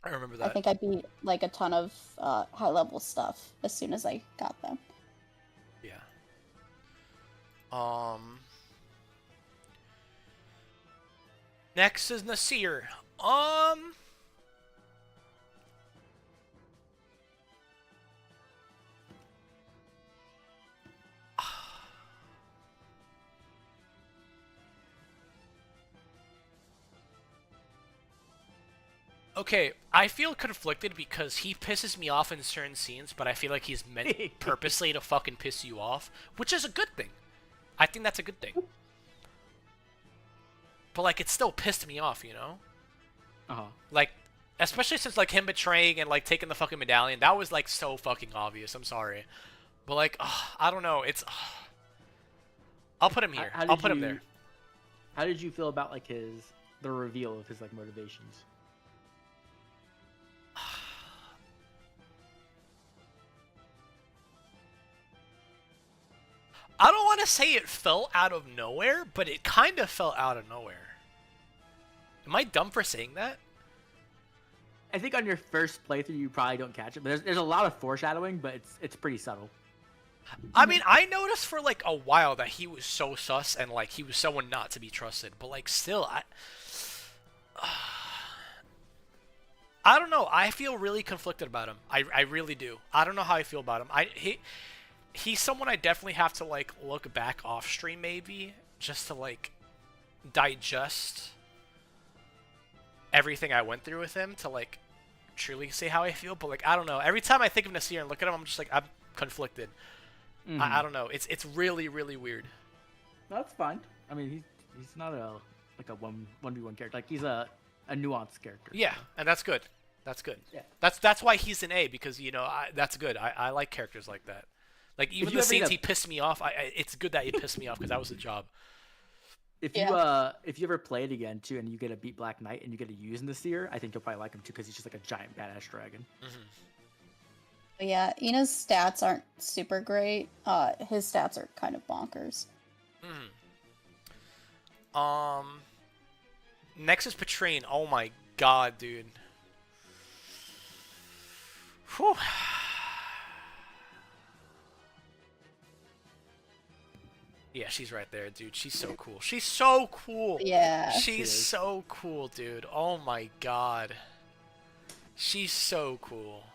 I remember that. I think I beat like a ton of high-level stuff as soon as I got them. Yeah. Next is Nasir. Okay, I feel conflicted because he pisses me off in certain scenes, but I feel like he's meant purposely to fucking piss you off, which is a good thing. I think that's a good thing. But, like, it still pissed me off, you know? Uh-huh. Like, especially since, like, him betraying and, like, taking the fucking medallion, that was, like, so fucking obvious. I'm sorry. But, like, I don't know. It's... I'll put him here. I'll put him there. How did you feel about, like, the reveal of his, like, motivations? I don't want to say it fell out of nowhere, but it kind of fell out of nowhere. Am I dumb for saying that? I think on your first playthrough, you probably don't catch it, but there's a lot of foreshadowing, but it's pretty subtle. I mean, I noticed for, like, a while that he was so sus and, like, he was someone not to be trusted. But, like, still, I don't know. I feel really conflicted about him. I really do. I don't know how I feel about him. He's someone I definitely have to, like, look back off stream, maybe, just to, like, digest everything I went through with him to, like, truly say how I feel. But, like, I don't know. Every time I think of Nasir and look at him, I'm just, like, I'm conflicted. Mm-hmm. I don't know. It's really, really weird. That's fine. I mean, he's not a 1v1 character. Like, he's a nuanced character. Yeah, and that's good. That's good. Yeah. That's why he's an A, because, you know, that's good. I like characters like that. Like, even the scenes he pissed me off, it's good that he pissed me off, because that was the job. If you ever play it again, too, and you get to beat Black Knight, and you get to use Nasir, I think you'll probably like him, too, because he's just like a giant badass dragon. Mm-hmm. Yeah, Ina's stats aren't super great. His stats are kind of bonkers. Next is Petrine. Oh my god, dude. Whew. Yeah, she's right there, dude. She's so cool. She's so cool. Yeah. She's so cool, dude. Oh my god. She's so cool.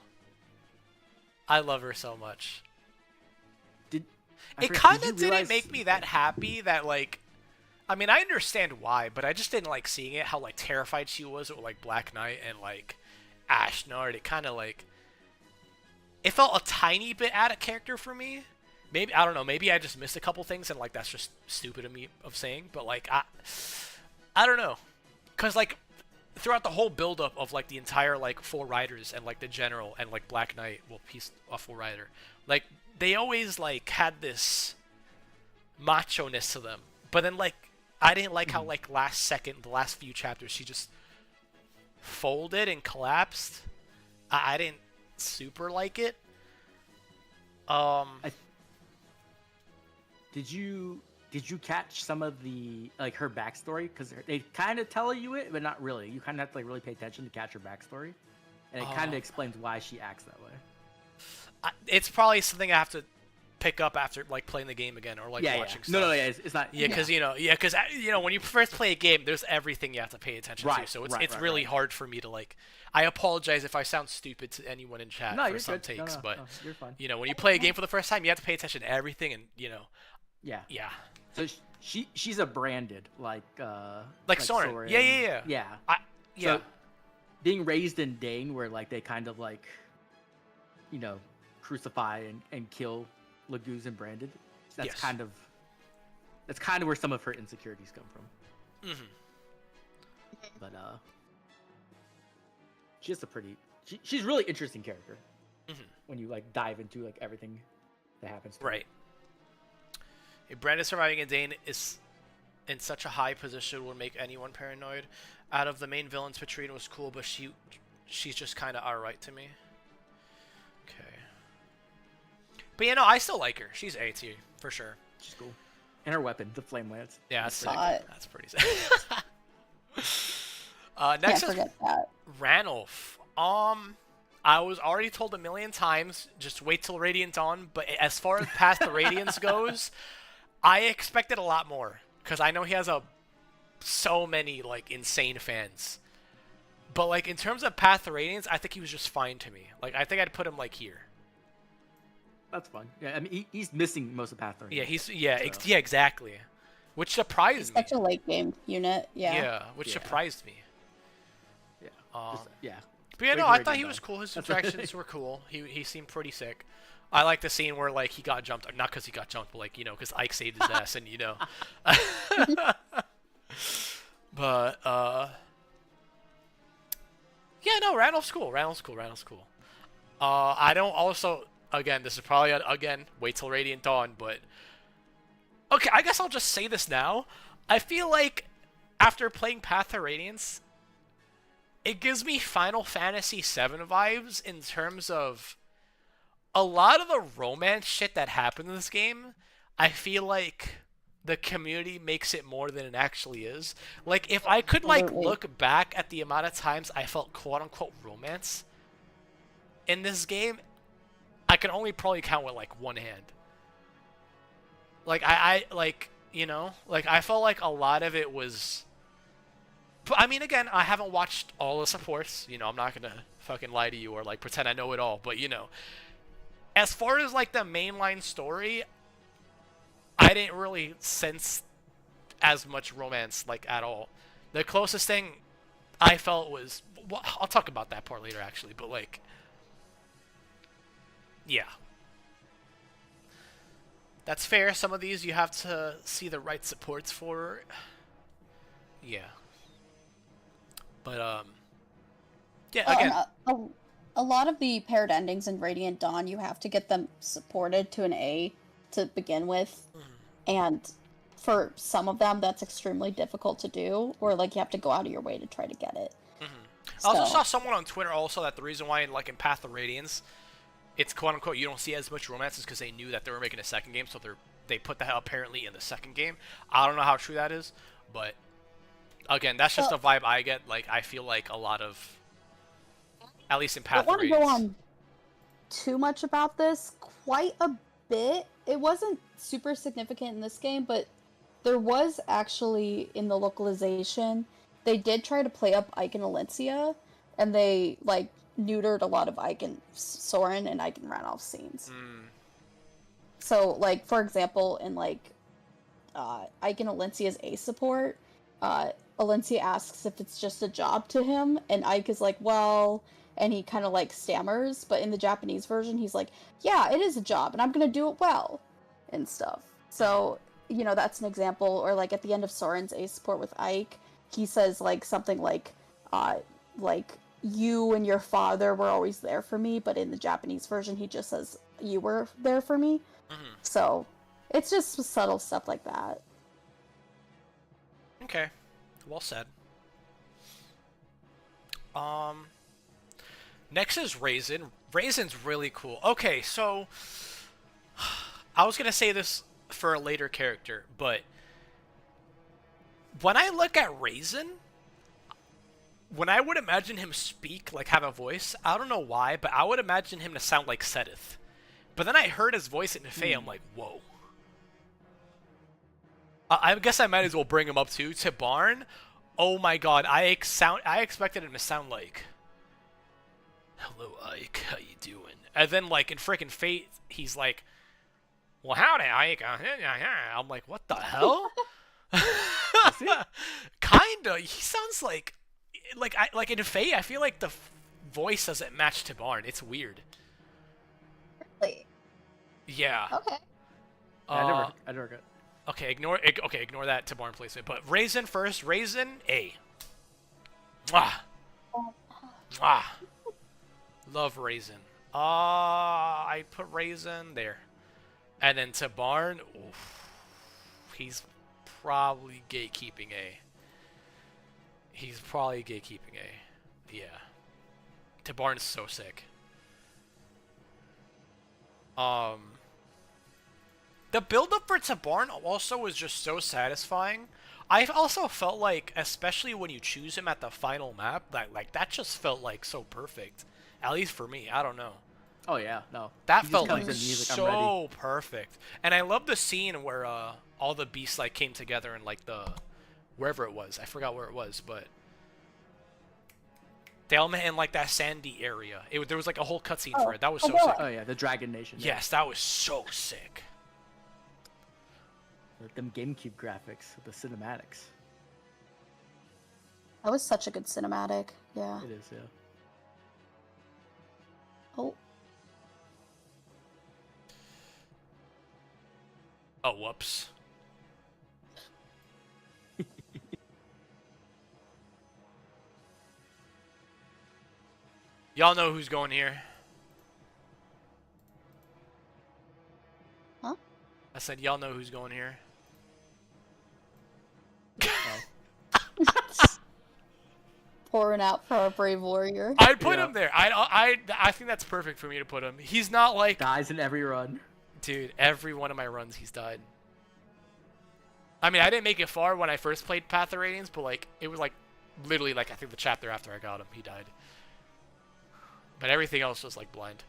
I love her so much. It kind of didn't make me that happy that, like... I mean, I understand why, but I just didn't like seeing it, how, like, terrified she was with, like, Black Knight and, like, Ashnard. It kind of, like... It felt a tiny bit out of character for me. Maybe, I don't know, maybe I just missed a couple things and, like, that's just stupid of me of saying. But, like, I don't know. Because, like, throughout the whole build-up of, like, the entire, like, 4 riders and, like, the General and, like, Black Knight, well, he's a 4 rider. Like, they always, like, had this macho-ness to them. But then, like, I didn't like how, like, the last few chapters, she just folded and collapsed. I didn't super like it. Did you catch some of the, like, her backstory? Because they kind of tell you it, but not really. You kind of have to, like, really pay attention to catch her backstory, and it kind of explains why she acts that way. It's probably something I have to pick up after, like, playing the game again or, like, watching stuff. No, it's not. Yeah, because you know, when you first play a game, there's everything you have to pay attention to. So it's really hard for me to, like. I apologize if I sound stupid to anyone in chat for some takes, but you're fine. You know, when you play a game for the first time, you have to pay attention to everything, and you know. Yeah. Yeah. So she's a branded like Soren. Yeah. Yeah. So, being raised in Dane, where like they kind of like, you know, crucify and kill Laguz and Branded. That's kind of where some of her insecurities come from. But she's she's a really interesting character when you like dive into like everything that happens to her. Right. Brandon surviving in Dane is in such a high position would make anyone paranoid. Out of the main villains, Patrina was cool, but she's just kind of alright to me. Okay. But you know, I still like her. She's A tier for sure. She's cool. And her weapon, the flame lance. Yeah, that's sick. That's pretty sick. Next is Ranulf. I was already told a million times, just wait till Radiant Dawn. But as far as past the Radiance goes, I expected a lot more because I know he has so many like insane fans. But like in terms of Path to Radiance, I think he was just fine to me. Like I think I'd put him like here. That's fun. Yeah, I mean he's missing most of Path to Radiance. Yeah, exactly. Which surprised me. Such a late game unit. Yeah. Yeah, which surprised me. Yeah. But yeah, no, I thought he was cool. His interactions were cool. He seemed pretty sick. I like the scene where like he got jumped, not because he got jumped, but like, you know, because Ike saved his ass, and you know. But yeah, no, Randall's cool. I don't also, again, this is probably again wait till Radiant Dawn, but okay, I guess I'll just say this now. I feel like after playing Path to Radiance, it gives me Final Fantasy VII vibes in terms of a lot of the romance shit that happened in this game. I feel like the community makes it more than it actually is. Like, if I could, like, look back at the amount of times I felt quote-unquote romance in this game, I can only probably count with, like, one hand. Like, I like, you know, like, I felt like a lot of it was... But, I mean, again, I haven't watched all the supports. You know, I'm not gonna fucking lie to you or, like, pretend I know it all. But, you know, as far as, like, the mainline story, I didn't really sense as much romance, like, at all. The closest thing I felt was... Well, I'll talk about that part later, actually. But, like... Yeah. That's fair. Some of these you have to see the right supports for. Yeah. But, yeah, again... A lot of the paired endings in Radiant Dawn, you have to get them supported to an A to begin with. And for some of them, that's extremely difficult to do, or, like, you have to go out of your way to try to get it. I also saw someone on Twitter also that the reason why, like, in Path of Radiance, it's quote-unquote you don't see as much romance is because they knew that they were making a second game, so they put that apparently in the second game. I don't know how true that is, but... Again, that's just a vibe I get. Like, I feel like a lot of, at least in Path of Radiance. too much about this. Quite a bit. It wasn't super significant in this game, but there was actually in the localization. They did try to play up Ike and Alencia, and they like neutered a lot of Ike and Soren and Ike and Ranulph's scenes. So, like, for example, in like Ike and Alencia's A support, Alencia asks if it's just a job to him, and Ike is like, well, and he kind of like stammers, but in the Japanese version, he's like, yeah, it is a job, and I'm gonna do it well, and stuff. So, you know, that's an example. Or like at the end of Soren's A support with Ike, he says like something like you and your father were always there for me, but in the Japanese version, he just says you were there for me. So it's just subtle stuff like that. Okay, well said. Next is Raisin. Raisin's really cool. Okay, so I was gonna say this for a later character, but when I look at Raisin, when I would imagine him speak, like have a voice, I don't know why, but I would imagine him to sound like Sedith. But then I heard his voice in Fae, I'm like, whoa. I guess I might as well bring him up too. To Barn, oh my god, I expected him to sound like, hello Ike, how you doing? And then like in frickin' Fate, he's like, well howdy Ike. I'm like, what the hell? Kinda. He sounds like in Faye, I feel like the voice doesn't match to Barn. It's weird. Really? Yeah. Okay. I never got. Okay, ignore that to Barn placement. But Raisin first. Raisin A. Mwah. Mwah. Love Raisin. I put Raisin there. And then to Barn, oof, he's probably gatekeeping A. He's probably gatekeeping A. Yeah. To Barn is so sick. The build-up for Tabarn also was just so satisfying. I also felt like, especially when you choose him at the final map, that just felt like so perfect. At least for me, I don't know. Oh yeah, no. That felt like so perfect. And I love the scene where all the beasts like came together in like the wherever it was. I forgot where it was, but they all met in like that sandy area. There was like a whole cutscene for it. That was so sick. Oh yeah, the Dragon Nation. Yeah. Yes, that was so sick. Them GameCube graphics, the cinematics. That was such a good cinematic. Yeah. It is, yeah. Oh. Oh, whoops. Y'all know who's going here. Huh? I said y'all know who's going here. Pouring out for our brave warrior. I put him there. I think that's perfect for me to put him. He's not like dies in every run. Dude, every one of my runs he's died. I mean, I didn't make it far when I first played Path of Radiance, but like it was like literally like I think the chapter after I got him, he died. But everything else was like blind.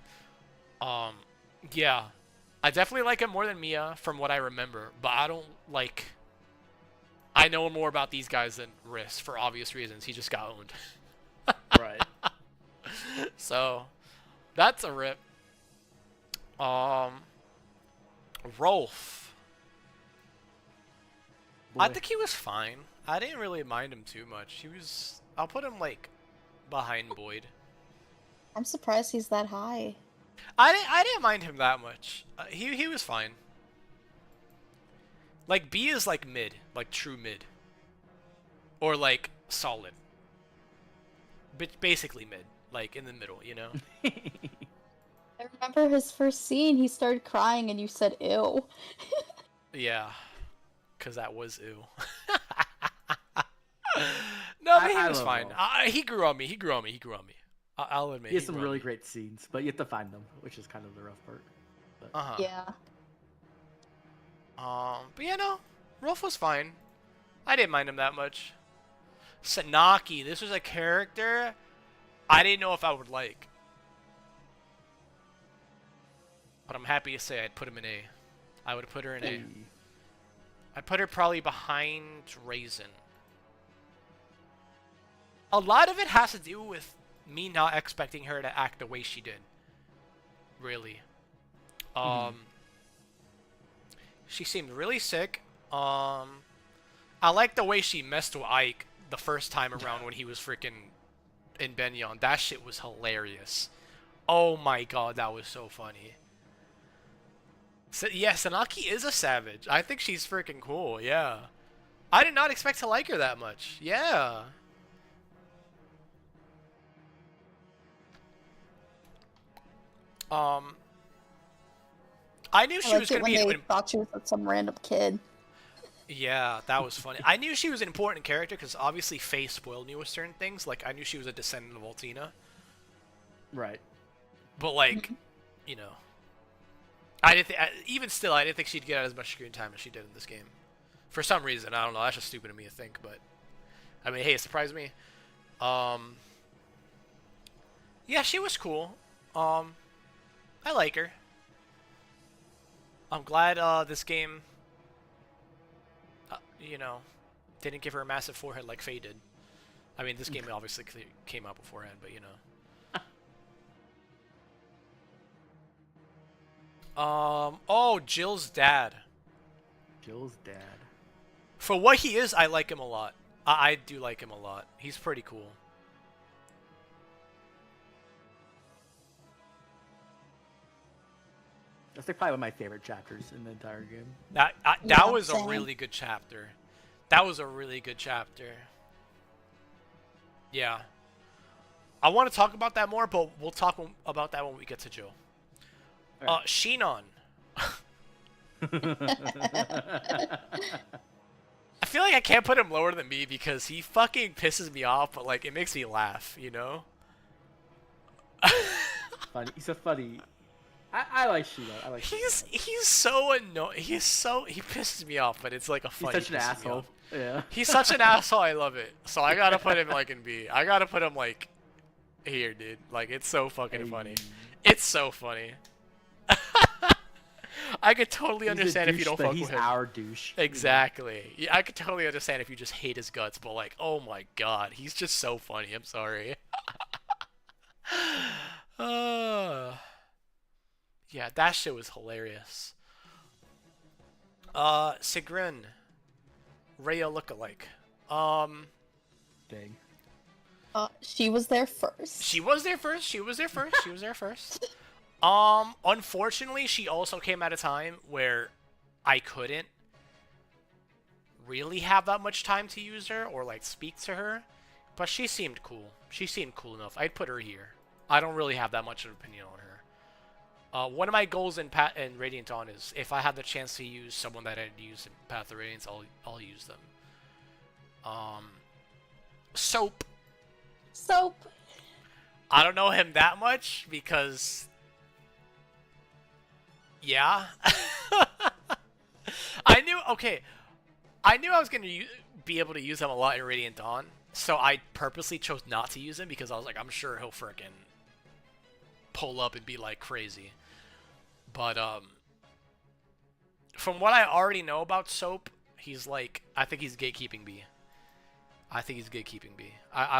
Yeah. I definitely like him more than Mia from what I remember, but I don't like I know more about these guys than Riss for obvious reasons. He just got owned. Right. So, that's a rip. Rolf. Boy. I think he was fine. I didn't really mind him too much. I'll put him like behind Boyd. I'm surprised he's that high. I didn't mind him that much. He was fine. Like B is like mid, like true mid. Or like solid. But basically mid, like in the middle, you know? I remember his first scene, he started crying and you said ew. Yeah. Cause that was ew. No, but he was fine. He grew on me. I'll admit. He has some really great scenes, but you have to find them, which is kind of the rough part. But. Yeah. But yeah, no, Rolf was fine. I didn't mind him that much. Sanaki, this was a character I didn't know if I would like. but I'm happy to say I'd put him in A. I would put her in Hey. A. I'd put her probably behind Raisin. A lot of it has to do with me not expecting her to act the way she did. Really. She seemed really sick. I like the way she messed with Ike the first time around when he was freaking in Benyon. That shit was hilarious. Oh my god, that was so funny. So, yeah, Sanaki is a savage. I think she's freaking cool, yeah. I did not expect to like her that much. Yeah. I knew she was going to be... They thought she was some random kid. Yeah, that was funny. I knew she was an important character because obviously Faye spoiled me with certain things. Like, I knew she was a descendant of Altina. Right. But, like, you know... I didn't even still, I didn't think she'd get as much screen time as she did in this game. For some reason, I don't know. That's just stupid of me to think, but... I mean, hey, it surprised me. Yeah, she was cool. I like her. I'm glad this game, you know, didn't give her a massive forehead like Faye did. I mean, this game obviously came out beforehand, but you know. Oh, Jill's dad. Jill's dad. For what he is, I like him a lot. I do like him a lot. He's pretty cool. That's like probably one of my favorite chapters in the entire game. That Yeah, was a same. really good chapter. That was a really good chapter. Yeah. I want to talk about that more, but we'll talk about that when we get to Joe. Alright. Shinon. I feel like I can't put him lower than me because he fucking pisses me off, but like it makes me laugh, you know? Funny. He's so funny. I like Shinon. I like. He's so annoying. He pisses me off, but it's like a funny. He's such an pissing me asshole. off. Yeah. He's such an asshole. I love it. So I gotta put him like in B. I gotta put him like here, dude. Like it's so fucking funny. It's so funny. I could totally He's understand a if you don't douche, but fuck he's with him. our douche. Exactly. Yeah, I could totally understand if you just hate his guts, but like, oh my god, he's just so funny. I'm sorry. Yeah, that shit was hilarious. Sigrun. Rhea lookalike. Dang. She was there first. She was there first. She was there first. She was there first. Unfortunately, she also came at a time where I couldn't really have that much time to use her or like speak to her, but she seemed cool. She seemed cool enough. I'd put her here. I don't really have that much of an opinion on her. One of my goals in Radiant Dawn is if I have the chance to use someone that I'd use in Path of Radiance, I'll use them. Soap. I don't know him that much because, yeah. I knew I was going to be able to use him a lot in Radiant Dawn, so I purposely chose not to use him because I was like, I'm sure he'll frickin' pull up and be like crazy. But, from what I already know about Soap, he's like, I think he's gatekeeping B. I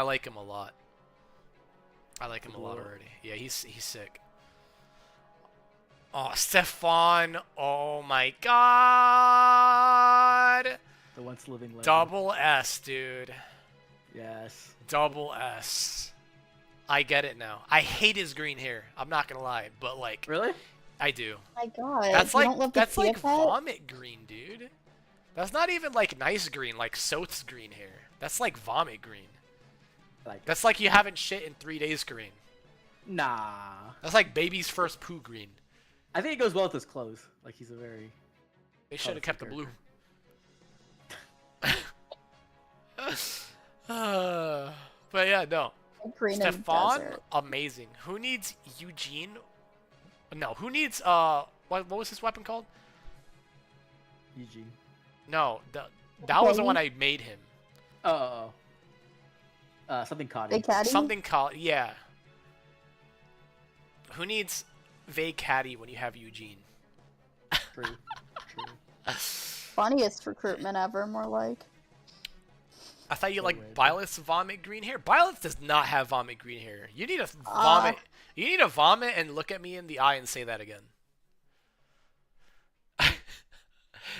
like him a lot. I like him a lot already. Yeah, he's sick. Oh, Stefan. Oh my god. The once living legend. Double S, dude. Yes. Double S. I get it now. I hate his green hair. I'm not gonna lie, but like, Really? I do. My god. That's you like don't love the like Fiat? vomit green, dude. That's not even like nice green, like Soth's green hair. That's like vomit green. Like. That's like you haven't shit in 3 days green. Nah. That's like baby's first poo green. I think it goes well with his clothes. Like he's a very. They should have kept the blue. But yeah, no. Green and Stefan, desert. amazing. Who needs Eugene? No, who needs what was his weapon called? Eugene. No, that was the one I made him. Oh. Something caught him. Big Caddy? Something called, yeah. Who needs vague catty when you have Eugene. True. Funniest recruitment ever, more like. I thought you So liked weird. Violet's vomit green hair. Violet does not have vomit green hair. You need to vomit. You need to vomit and look at me in the eye and say that again.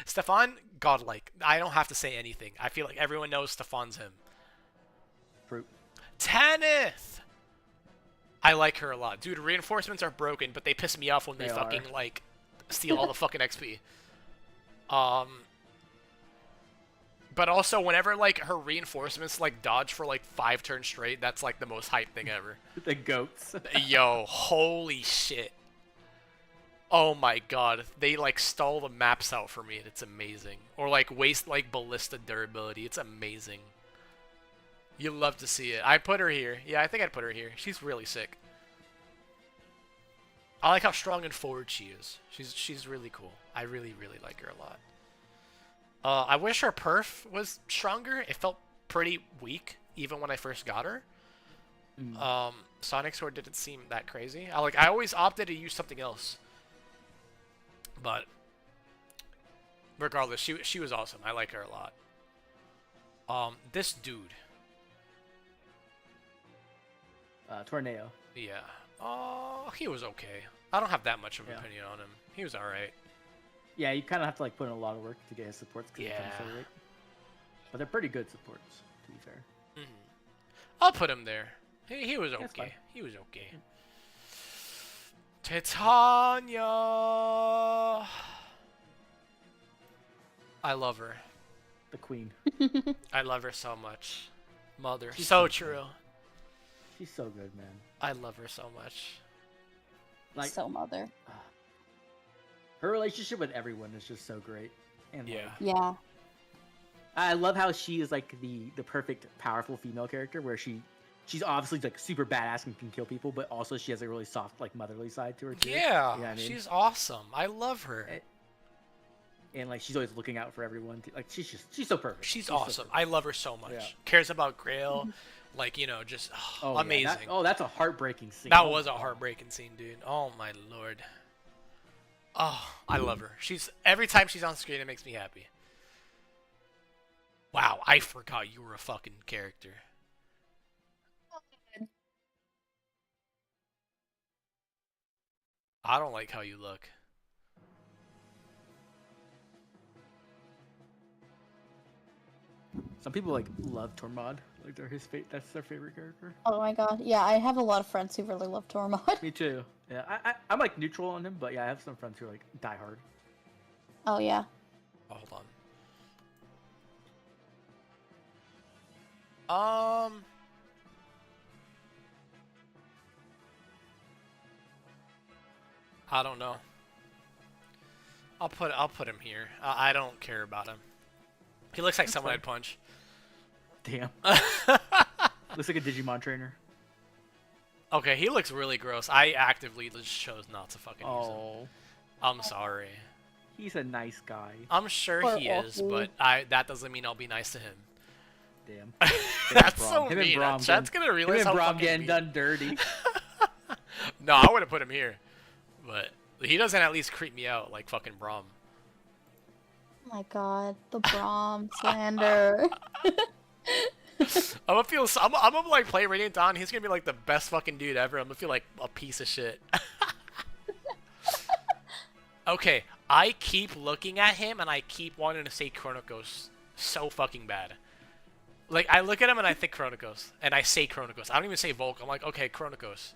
Stefan, godlike. I don't have to say anything. I feel like everyone knows Stefan's him. Fruit. Tanith! I like her a lot. Dude, reinforcements are broken, but they piss me off when they They fucking, are. like, steal all the fucking XP. But also, whenever, like, her reinforcements, like, dodge for, like, 5 turns straight, that's, like, the most hype thing ever. The goats. Yo, holy shit. Oh my god. They, like, stall the maps out for me, and it's amazing. Or, like, waste, like, ballista durability. It's amazing. You love to see it. I'd put her here. Yeah, I think I'd put her here. She's really sick. I like how strong and forward she is. She's really cool. I really, really like her a lot. I wish her perf was stronger. It felt pretty weak, even when I first got her. Sonic Sword didn't seem that crazy. I always opted to use something else. But regardless, she was awesome. I like her a lot. This dude. Tornado. Yeah. Oh, he was okay. I don't have that much of an Yeah. opinion on him. He was alright. Yeah, you kind of have to like put in a lot of work to get his supports. Cause Yeah. so late. But they're pretty good supports, to be fair. I'll put him there. He was That's okay. fine. He was okay. Titania. I love her. The queen. I love her so much. Mother. She's So so true. She's so good, man. I love her so much. Like So mother. her relationship with everyone is just so great. And Yeah. like, Yeah. I love how she is like the perfect powerful female character where she's obviously like super badass and can kill people, but also she has a really soft like motherly side to her too. Yeah. You know what I mean? She's awesome. I love her. And like she's always looking out for everyone. Like she's so perfect. She's so awesome. perfect. I love her so much. Yeah. Cares about Grail. Like, you know, just Oh, yeah, amazing. that's a heartbreaking scene. That was a heartbreaking scene, dude. Oh my lord. Oh, I love her. Every time she's on screen, it makes me happy. Wow, I forgot you were a fucking character. I don't like how you look. Some people like love Tormod. Like that's their favorite character. Oh my god. Yeah, I have a lot of friends who really love Tormod. Me too. Yeah, I'm like neutral on him, but yeah, I have some friends who are like die hard. Oh yeah. Oh, hold on. I don't know. I'll put him here. I don't care about him. He looks like That's someone fine. I'd punch. Damn. Looks like a Digimon trainer. Okay, he looks really gross. I actively just chose not to fucking use him. Oh, I'm sorry. he's a nice guy. I'm sure Poor he is, Orphu. but that doesn't mean I'll be nice to him. Damn. That's Braum. so Him and mean. Braum Chat's getting- gonna realize Him how and Braum fucking getting mean. done dirty. No, I would have put him here, but he doesn't at least creep me out like fucking Braum. Oh my god. The Braum slander. I'm gonna like play Radiant Dawn. He's gonna be like the best fucking dude ever. I'm gonna feel like a piece of shit. Okay, I keep looking at him and I keep wanting to say Chronicos so fucking bad. Like I look at him and I think Chronicos and I say Chronicos. I don't even say Volk. I'm like, okay, Chronicos.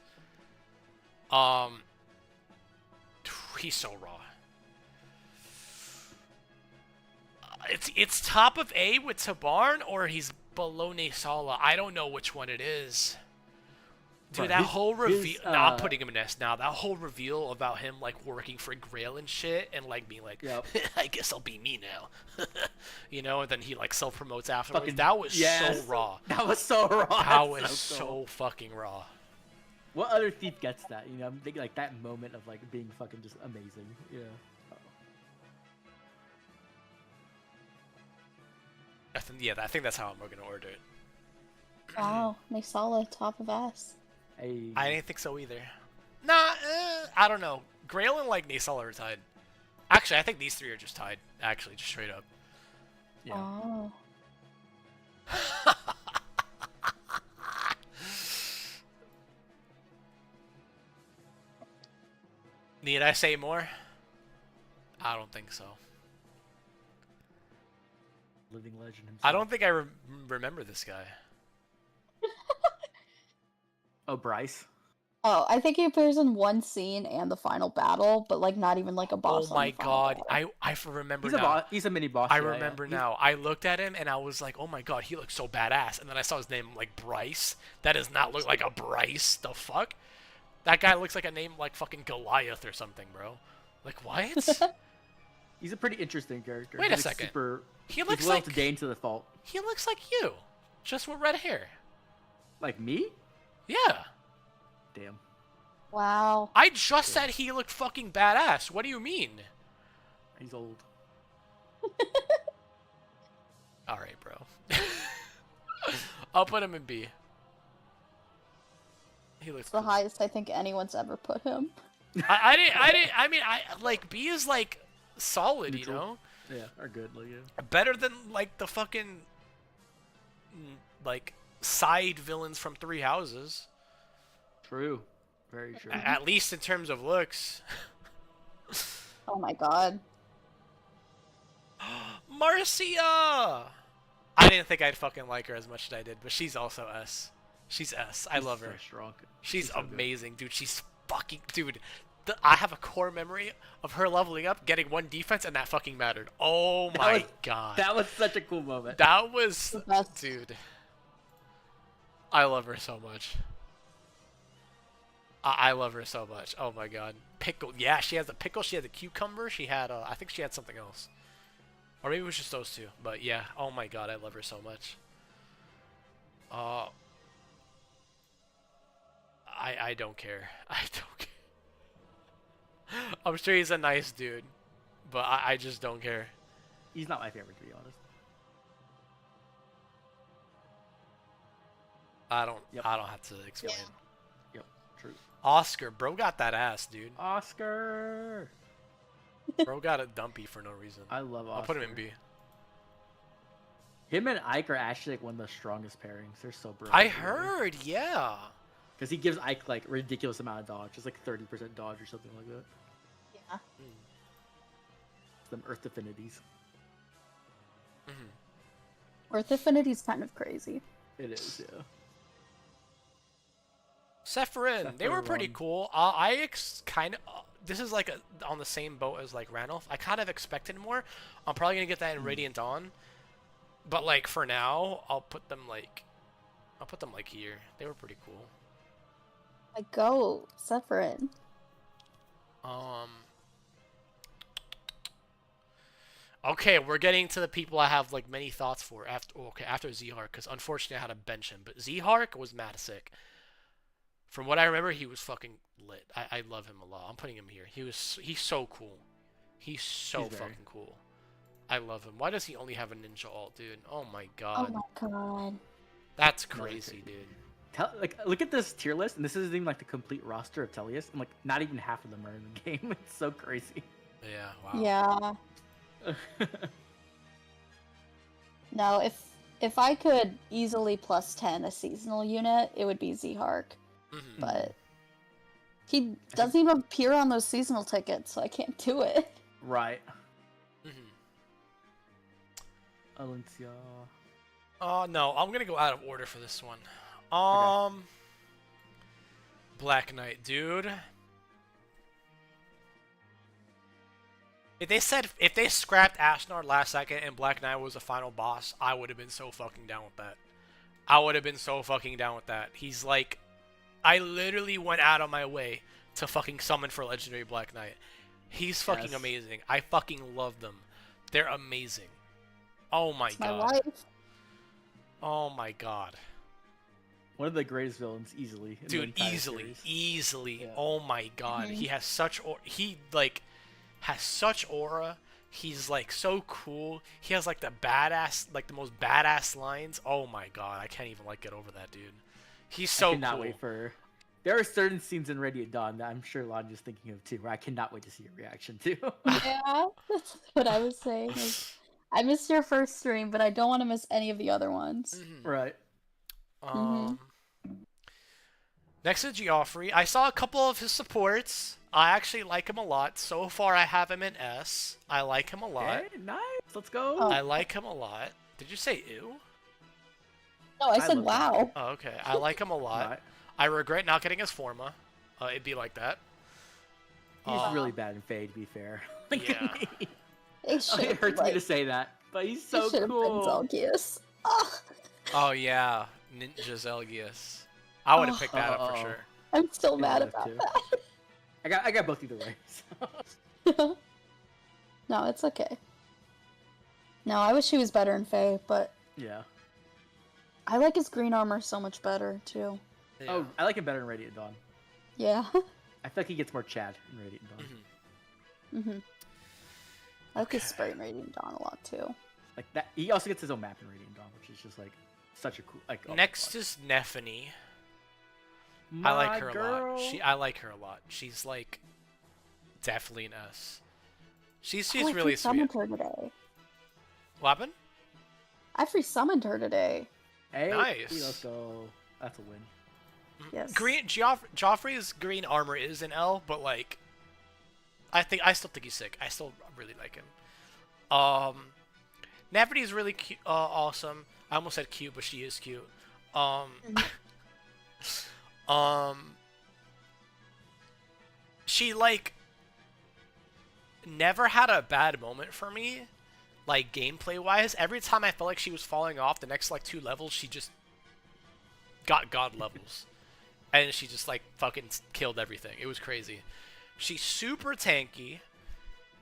He's so raw. It's top of A with Tabarn or he's below 𝔬𝔴. I don't know which one it is. Dude, But that his- whole reveal. his, Nah, I'm putting him in S now. That whole reveal about him like working for Grail and shit, and like being like, Yep. I guess I'll be me now. You know, and then he like self promotes afterwards. Fucking- That was yes. so raw. That was so raw. That That's was so so cool. fucking raw. What other thief gets that? You know, I'm thinking like that moment of like being fucking just amazing. Yeah. I think that's how I'm gonna order it. Wow. 𝔬𝔴 top of S. Hey. I didn't think so either. Nah, I don't know. Grail and like �ฑ𝔢 are tied. Actually, I think these three are just tied. Actually, just straight up. Yeah. Oh. Need I say more? I don't think so. Living legend himself. I don't think I remember this guy. Oh, Bryce. Oh, I think he appears in one scene and the final battle, but like not even like a boss. Oh my god, I remember He's now. He's a mini boss. I remember now. I looked at him and I was like, oh my god, he looks so badass. And then I saw his name like Bryce. That does not look like a Bryce. The fuck? That guy looks like a name like fucking Goliath or something, bro. Like what? He's a pretty interesting character. Wait a second. He looks like to Dane to the fault. He looks like you, just with red hair. Like me? Yeah. Damn. Wow. I just said he looked fucking badass. What do you mean? He's old. Alright, bro. I'll put him in B. He looks The cool. highest I think anyone's ever put him. I mean, like, B is, like, solid, Neutral. you know? Yeah, are good. Like, yeah. Better than, like, the fucking, like, side villains from Three Houses. True. Very true. At least in terms of looks. Oh my god. Marcia! I didn't think I'd fucking like her as much as I did, but she's also S. She's S. I love her. So strong. She's so good. amazing, dude. She's fucking... Dude, I have a core memory of her leveling up, getting one defense, and that fucking mattered. Oh my god. That was such a cool moment. That was... The best. Dude. I love her so much. I love her so much. Oh my god. Pickle. Yeah, she has a pickle. She has a cucumber. She had... I think she had something else. Or maybe it was just those two. But yeah. Oh my god, I love her so much. I don't care. I don't care. I'm sure he's a nice dude, but I just don't care. He's not my favorite, to be honest. I don't have to explain. Yep, true. Oscar, bro got that ass, dude. Oscar! Bro got a dumpy for no reason. I love Oscar. I'll put him in B. Him and Ike are actually like one of the strongest pairings. They're so brilliant. I heard, yeah. Because he gives Ike like ridiculous amount of dodge. Just like 30% dodge or something like that. Yeah. Them Earth Affinities. Earth Affinity's kind of crazy. It is, yeah. Sephirin, they were pretty cool. Kind of... this is like on the same boat as like Ranulph. I kind of expected more. I'm probably going to get that in Radiant Dawn. But like for now, I'll put them like here. They were pretty cool. Like, go, Sephirin. Okay, we're getting to the people I have like many thoughts for after 𝔉𝔬𝔩, because unfortunately I had to bench him. But 𝔉𝔬𝔩 was mad sick. From what I remember, he was fucking lit. I love him a lot. I'm putting him here. He's so cool. He's fucking cool. I love him. Why does he only have a ninja ult, dude? Oh my god. Oh my god. That's crazy, dude. Look at this tier list, and this isn't even like the complete roster of Tellius, and like not even half of them are in the game. It's so crazy. Yeah. Wow. Yeah. No, if I could easily plus 10 a seasonal unit, it would be 𝔉𝔬𝔩. But he doesn't even appear on those seasonal tickets, so I can't do it. Right. Alencia. Oh no, I'm gonna go out of order for this one. Okay. Black Knight, dude. If they scrapped Ashnard last second and Black Knight was the final boss, I would have been so fucking down with that. I would have been so fucking down with that. He's like, I literally went out of my way to fucking summon for Legendary Black Knight. He's fucking amazing. I fucking love them. They're amazing. Oh my god. My wife. Oh my god. One of the greatest villains, easily. Dude, easily. Yeah. Oh my god. He has such has such aura. He's like so cool. He has like the most badass lines. Oh my god, I can't even like get over that dude. He's so cool. I cannot wait for There are certain scenes in Radiant Dawn that I'm sure Lon is thinking of too, where I cannot wait to see your reaction to. Yeah, that's what I was saying. I missed your first stream, but I don't want to miss any of the other ones. Right. Next is Geoffrey. I saw a couple of his supports. I actually like him a lot. So far, I have him in S. I like him a lot. Okay, nice. Let's go. Oh. I like him a lot. Did you say ew? No, I said love wow. Oh, okay. I like him a lot. Right. I regret not getting his Forma. It'd be like that. He's really bad in Faye, to be fair. Yeah. It hurts me to say that, but he's so cool. 𝔉𝔬𝔩𝔗𝔢𝔯 Oh, yeah. Ninja 𝔉𝔬𝔩𝔗𝔢. I would have picked that up for sure. I'm still mad Yeah, about too. that. I got both either way. So. No, it's okay. No, I wish he was better in Faye, but Yeah. I like his green armor so much better, too. Yeah. Oh, I like him better in Radiant Dawn. Yeah. I feel like he gets more Chad in Radiant Dawn. I like his sprite in Radiant Dawn a lot, too. Like that. He also gets his own map in Radiant Dawn, which is just like such a cool. Like Next is Nephany. My I like her girl. a lot. I like her a lot. She's like definitely an S. She's I really free sweet. summoned her today. What happened? I free summoned her today. Hey, Nice. Let's go. That's a win. Yes. Joffrey's green armor is an L, but like I still think he's sick. I still really like him. Nephany's really cute, awesome. I almost said cute, but she is cute. She like never had a bad moment for me, like gameplay wise. Every time I felt like she was falling off the next like 2 levels, she just got god levels, and she just like fucking killed everything. It was crazy. She's super tanky.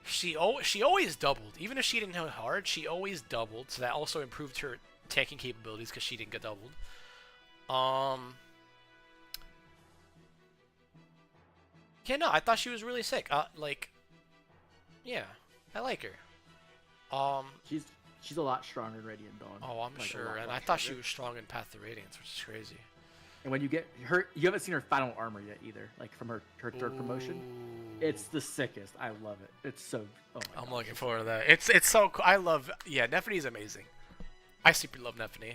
She always doubled, even if she didn't hit hard. She always doubled, so that also improved her tanking capabilities because she didn't get doubled. Yeah, no, I thought she was really sick. Yeah, I like her. She's a lot stronger in Radiant Dawn. Oh, I'm Like, a sure, lot and I thought she was strong in Path to Radiance, which is crazy. And when you get her, you haven't seen her final armor yet either. Like from her third promotion, it's the sickest. I love it. It's so. Oh my I'm God. looking forward to that. It's so cool. I love. Yeah, Nephany's amazing. I super love Nephany.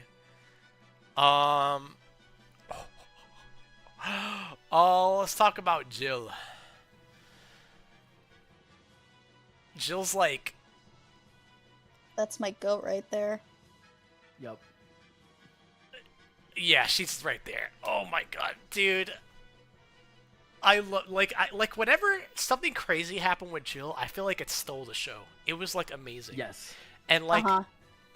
Oh, let's talk about Jill. Jill's like. That's my goat right there. Yep. Yeah, she's right there. Oh my god, dude. I like whenever something crazy happened with Jill, I feel like it stole the show. It was like amazing. Yes. And like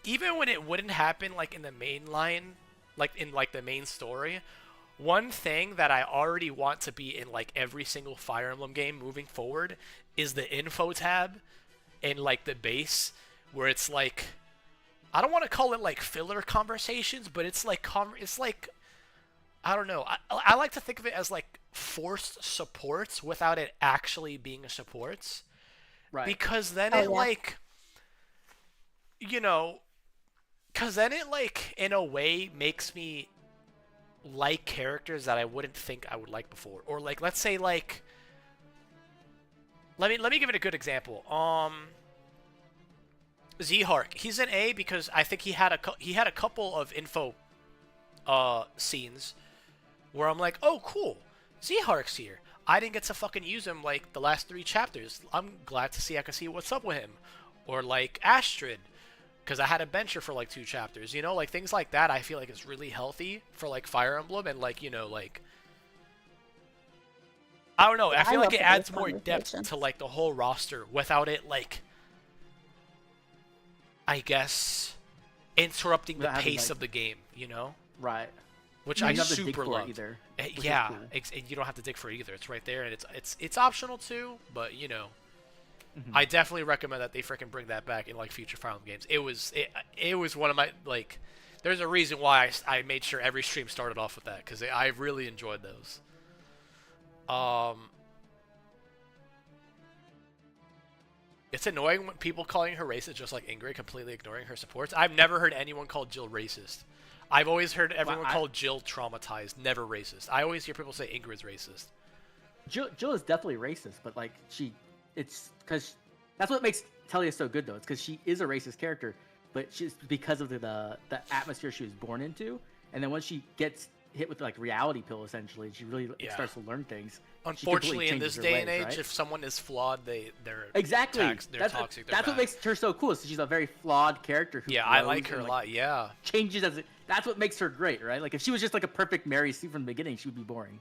even when it wouldn't happen like in the main line, like in like the main story, one thing that I already want to be in like every single Fire Emblem game moving forward is the info tab in like the base where it's like I don't want to call it like filler conversations, but it's like I don't know. I like to think of it as like forced supports without it actually being supports. Right. Because then like, you know, because then it like in a way makes me like characters that I wouldn't think I would like before. Or like, let's say like, let me give it a good example. 𝔉𝔬𝔩𝔢𝔢. He's an A because I think he had a couple of info scenes where I'm like, oh cool, 𝔉𝔬𝔩𝔢's here. I didn't get to fucking use him like the last 3 chapters. I'm glad to see I can see what's up with him. Or like Astrid, because I had a bencher for like 2 chapters. You know, like things like that. I feel like it's really healthy for like Fire Emblem and like, you know, like I don't know. I feel like it adds more depth to like the whole roster without it like, I guess, interrupting the pace of the game, you know? Right. Which You I don't have to dig super for it love. either, which is Yeah, cool. and you don't have to dig for it either. It's right there, and it's optional too. But you know, I definitely recommend that they freaking bring that back in like future Fire Emblem games. It was one of my like. There's a reason why I made sure every stream started off with that because I really enjoyed those. It's annoying when people calling her racist, just like Ingrid, completely ignoring her supports. I've never heard anyone call Jill racist. I've always heard everyone call Jill traumatized, never racist. I always hear people say Ingrid's racist. Jill is definitely racist, but like it's because that's what makes Tellius so good though. It's because she is a racist character, but she's because of the atmosphere she was born into, and then once she gets hit with like reality pill, essentially, she really starts to learn things. Unfortunately, in this day and age, right? If someone is flawed, they're exactly they're toxic. That's what makes her so cool. So she's a very flawed character. Who I like her a lot. Yeah, changes as that's what makes her great, right? Like if she was just like a perfect Mary Sue from the beginning, she would be boring.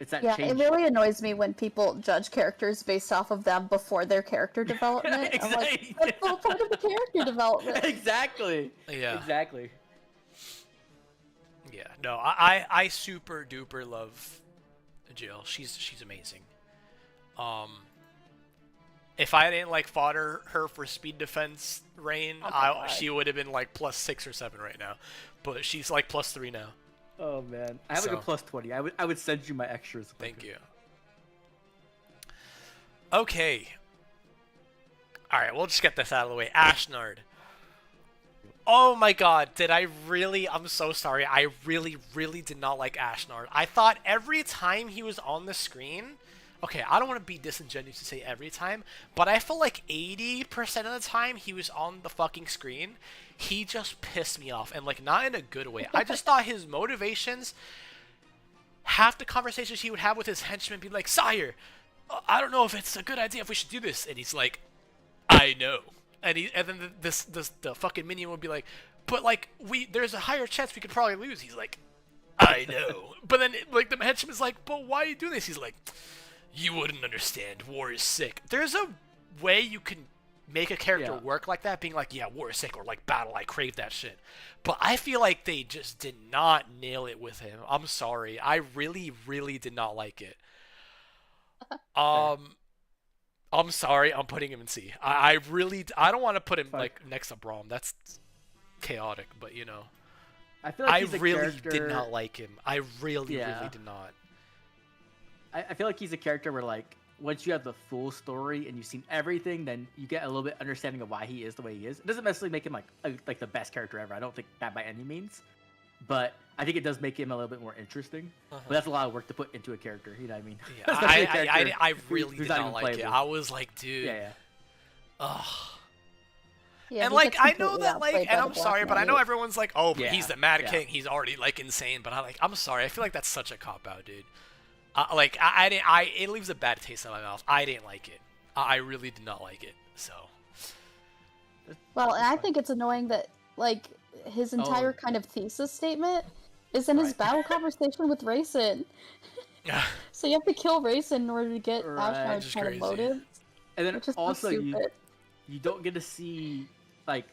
It's that change. It really annoys me when people judge characters based off of them before their character development. Exactly. I'm like, that's all part of the character development. Exactly. Yeah. Exactly. Yeah. No, I super duper love Jill. She's amazing. If I didn't like fodder her for speed defense reign, she would have been like +6 or 7 right now. But she's like +3 now. Oh man, I have like a +20. I would send you my extras. Thank you. Okay. All right, we'll just get this out of the way. Ashnard. Oh my god, I'm so sorry. I really, really did not like Ashnard. I thought every time he was on the screen, okay, I don't want to be disingenuous to say every time, but I feel like 80% of the time he was on the fucking screen, he just pissed me off, and like not in a good way. I just thought his motivations, half the conversations he would have with his henchmen be like, "Sire, I don't know if it's a good idea if we should do this," and he's like, "I know." And then the fucking minion would be like, "But like there's a higher chance we could probably lose." He's like, "I know." But then like the henchman's like, "But why are you doing this?" He's like, "You wouldn't understand. War is sick." There's a way you can make a character work like that, being like, "Yeah, war is sick," or like, "Battle, I crave that shit." But I feel like they just did not nail it with him. I'm sorry. I really, really did not like it. I'm sorry, I'm putting him in C. I don't want to put him like next to Braum. That's chaotic, but you know. I feel like he's really did not like him. I really, really did not. I feel like he's a character where like once you have the full story and you've seen everything, then you get a little bit understanding of why he is the way he is. It doesn't necessarily make him like the best character ever. I don't think that by any means, but I think it does make him a little bit more interesting. But that's a lot of work to put into a character. You know what I mean? Yeah, I really did not like it. I was like, dude. Ugh. Yeah, and like I know that like, and I'm sorry, but I know everyone's like, "Oh, but he's the Mad King. He's already like insane." But I'm sorry. I feel like that's such a cop out, dude. It leaves a bad taste in my mouth. I didn't like it. I really did not like it. So. Well, and I think it's annoying that like his entire kind of thesis statement is in his battle conversation with Raisin. So you have to kill Raisin in order to get Ashnard's kind of motive. And then also you don't get to see like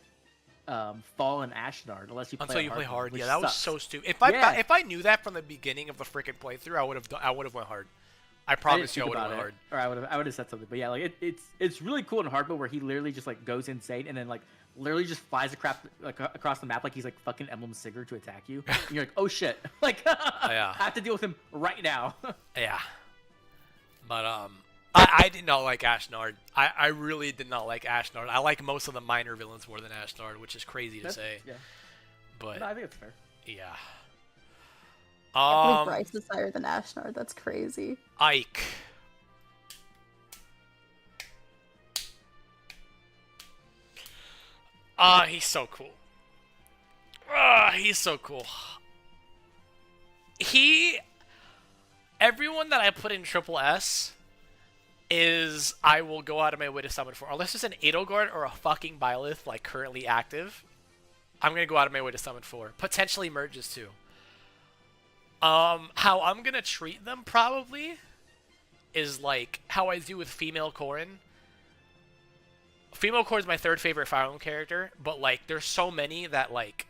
fallen Ashnard unless you play hard. Yeah, that was so stupid. If I knew that from the beginning of the freaking playthrough, I would have went hard. I promise you, I would have went hard. Or I would have said something. But yeah, like it's really cool in hard mode where he literally just like goes insane and then like literally just flies across the map like he's like fucking Emblem Sigurd to attack you. And you're like, oh shit, like I have to deal with him right now. Yeah, but I did not like Ashnard. I really did not like Ashnard. I like most of the minor villains more than Ashnard, which is crazy to say. Yeah. But no, I think it's fair. Yeah. I think Bryce is higher than Ashnard. That's crazy. Ike. He's so cool. He's so cool. Everyone that I put in triple S is I will go out of my way to summon for. Unless it's an Edelgard or a fucking Byleth, like currently active, I'm gonna go out of my way to summon for. Potentially merges too. How I'm gonna treat them probably is like how I do with female Corrin. Female Corrin is my third favorite Fire Emblem character, but like there's so many that like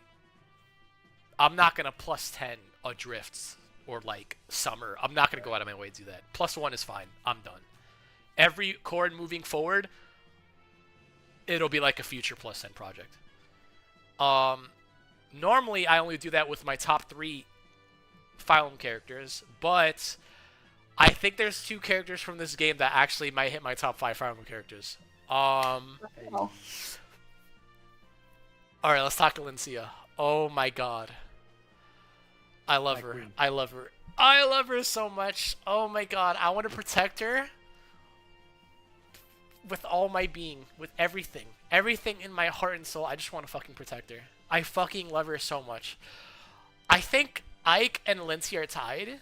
I'm not gonna +10 Adrifts or like Summer. I'm not gonna go out of my way to do that. +1 is fine. I'm done. Every Corrin moving forward, it'll be like a future +10 project. Normally I only do that with my top 3 Fire Emblem characters, but I think there's 2 characters from this game that actually might hit my top 5 Fire Emblem characters. Oh. Alright, let's talk Alencia. Oh my god. I love her. Queen. I love her. I love her so much. Oh my god. I want to protect her with all my being. With everything. Everything in my heart and soul. I just want to fucking protect her. I fucking love her so much. I think Ike and Alencia are tied.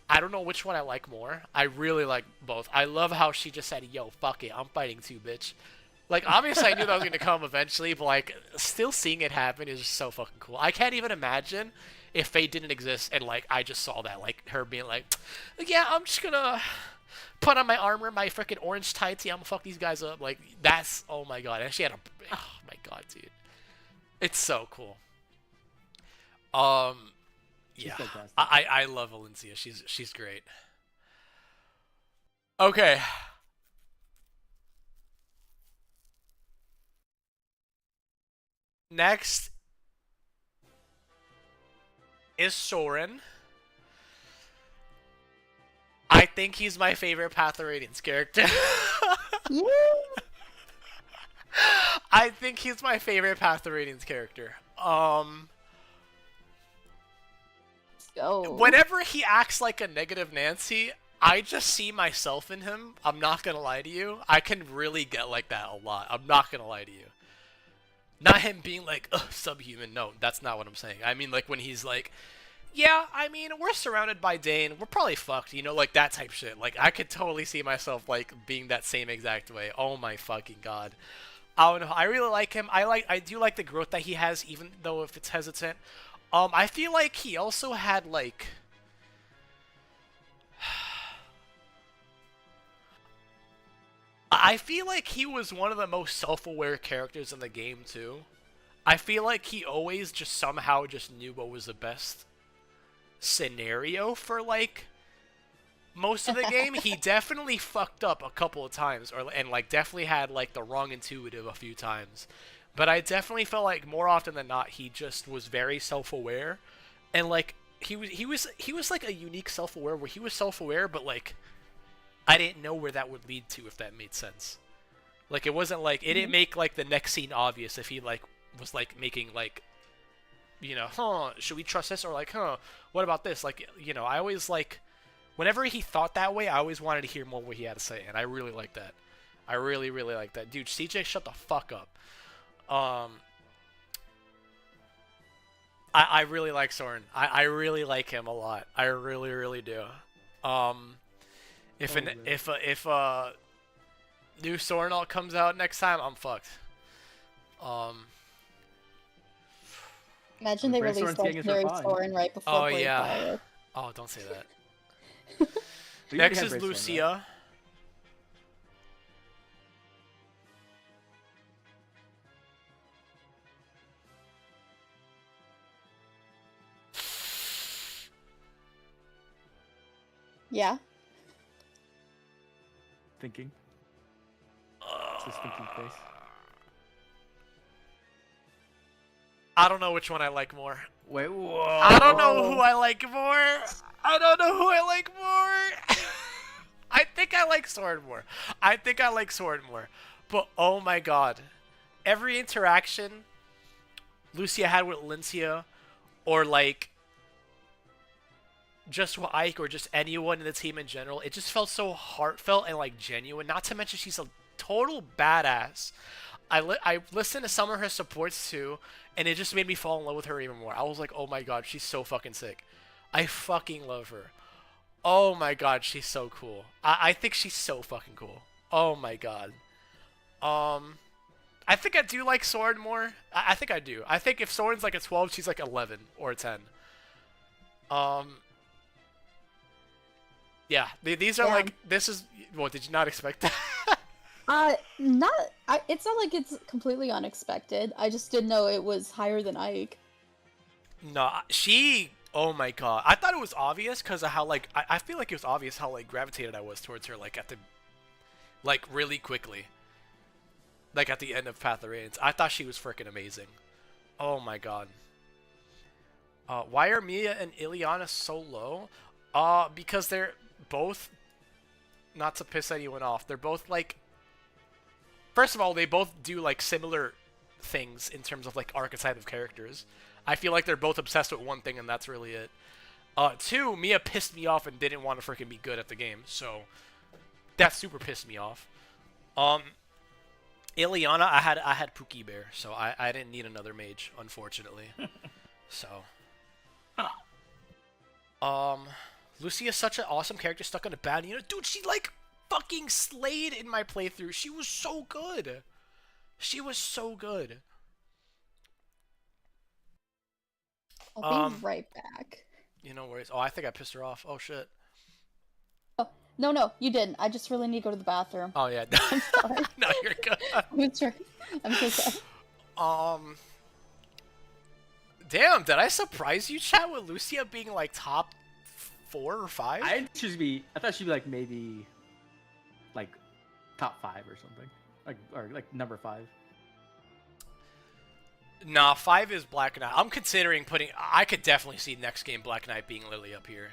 I don't know which one I like more. I really like both. I love how she just said, yo, fuck it. I'm fighting too, bitch. Like, obviously I knew that was going to come eventually, but, like, still seeing it happen is just so fucking cool. I can't even imagine if Fate didn't exist and, like, I just saw that. Like, her being like, yeah, I'm just going to put on my armor, my freaking orange tights. Yeah, I'm going to fuck these guys up. Like, that's, oh my god. And she had a, oh my god, dude. It's so cool. Yeah, I love Alencia. She's great. Okay. Next is Soren. I think he's my favorite Path of Radiance character. Yeah. I think he's my favorite Path of Radiance character. Go. Whenever he acts like a negative Nancy, I just see myself in him. I'm not gonna lie to you. I can really get like that a lot. I'm not gonna lie to you. Not him being like, ugh, subhuman. No, that's not what I'm saying. I mean, like, when he's like, yeah, I mean, we're surrounded by Dane. We're probably fucked, you know, like, that type shit. Like, I could totally see myself, like, being that same exact way. Oh my fucking god. I don't know. I really like him. I do like the growth that he has, even though if it's hesitant. I feel like he also had, like... I feel like he was one of the most self-aware characters in the game, too. I feel like he always just somehow just knew what was the best scenario for, like, most of the game. He definitely fucked up a couple of times, and, like, definitely had, like, the wrong intuitive a few times. But I definitely felt like more often than not, he just was very self-aware. And, like, he was like, a unique self-aware where he was self-aware, but, like... I didn't know where that would lead to, if that made sense. Like, it wasn't like, it didn't make, like, the next scene obvious if he, like, was, like, making, like, you know, huh, should we trust this? Or, like, huh, what about this? Like, you know, I always, like, whenever he thought that way, I always wanted to hear more what he had to say, and I really like that. I really, really like that. Dude, CJ, shut the fuck up. I really like Soren. I really like him a lot. I really, really do. If new Soren alt comes out next time, I'm fucked. Imagine they released Legendary Soren right before Blade Fire. Oh, don't say that. Next is Lucia. Right? Yeah. Thinking. Just thinking face. I don't know which one I like more. Wait, whoa. I don't know who I like more. I don't know who I like more. I think I like Soren more. I think I like Soren more. But oh my god. Every interaction Lucia had with Alencia, or like just with Ike, or just anyone in the team in general, it just felt so heartfelt and like genuine. Not to mention she's a total badass. I listened to some of her supports too, and it just made me fall in love with her even more. I was like, oh my god, she's so fucking sick. I fucking love her. Oh my god, she's so cool. I think she's so fucking cool. Oh my god. I think I do like Soren more. I think I do. I think if Soren's like a 12, she's like 11 or a 10. Yeah, these are like, this is, what, did you not expect that? It's not like it's completely unexpected. I just didn't know it was higher than Ike. No, oh my god. I thought it was obvious because of how, like, I feel like it was obvious how, like, gravitated I was towards her, like, at the, like, really quickly. Like, at the end of Path of Radiance. I thought she was freaking amazing. Oh my god. Why are Mia and Ileana so low? Because they're both, not to piss anyone off, they're both like, first of all, they both do like similar things in terms of like archetype of characters. I feel like they're both obsessed with one thing, and that's really it. 2, Mia pissed me off and didn't want to freaking be good at the game, so that super pissed me off. Ileana, I had Pookie Bear, so I didn't need another mage, unfortunately. So, Lucia's such an awesome character stuck on a bad unit. Dude, she like fucking slayed in my playthrough. She was so good. She was so good. I'll be right back. You know worries. Oh, I think I pissed her off. Oh shit. Oh, no, you didn't. I just really need to go to the bathroom. Oh yeah. I'm sorry. No, you're good. I'm sorry. I'm so sorry. Damn, did I surprise you, chat, with Lucia being like top 4 or 5? I thought she'd be like maybe like top 5 or something. Like number 5. Nah, 5 is Black Knight. I'm considering putting... I could definitely see next game Black Knight being Lily up here.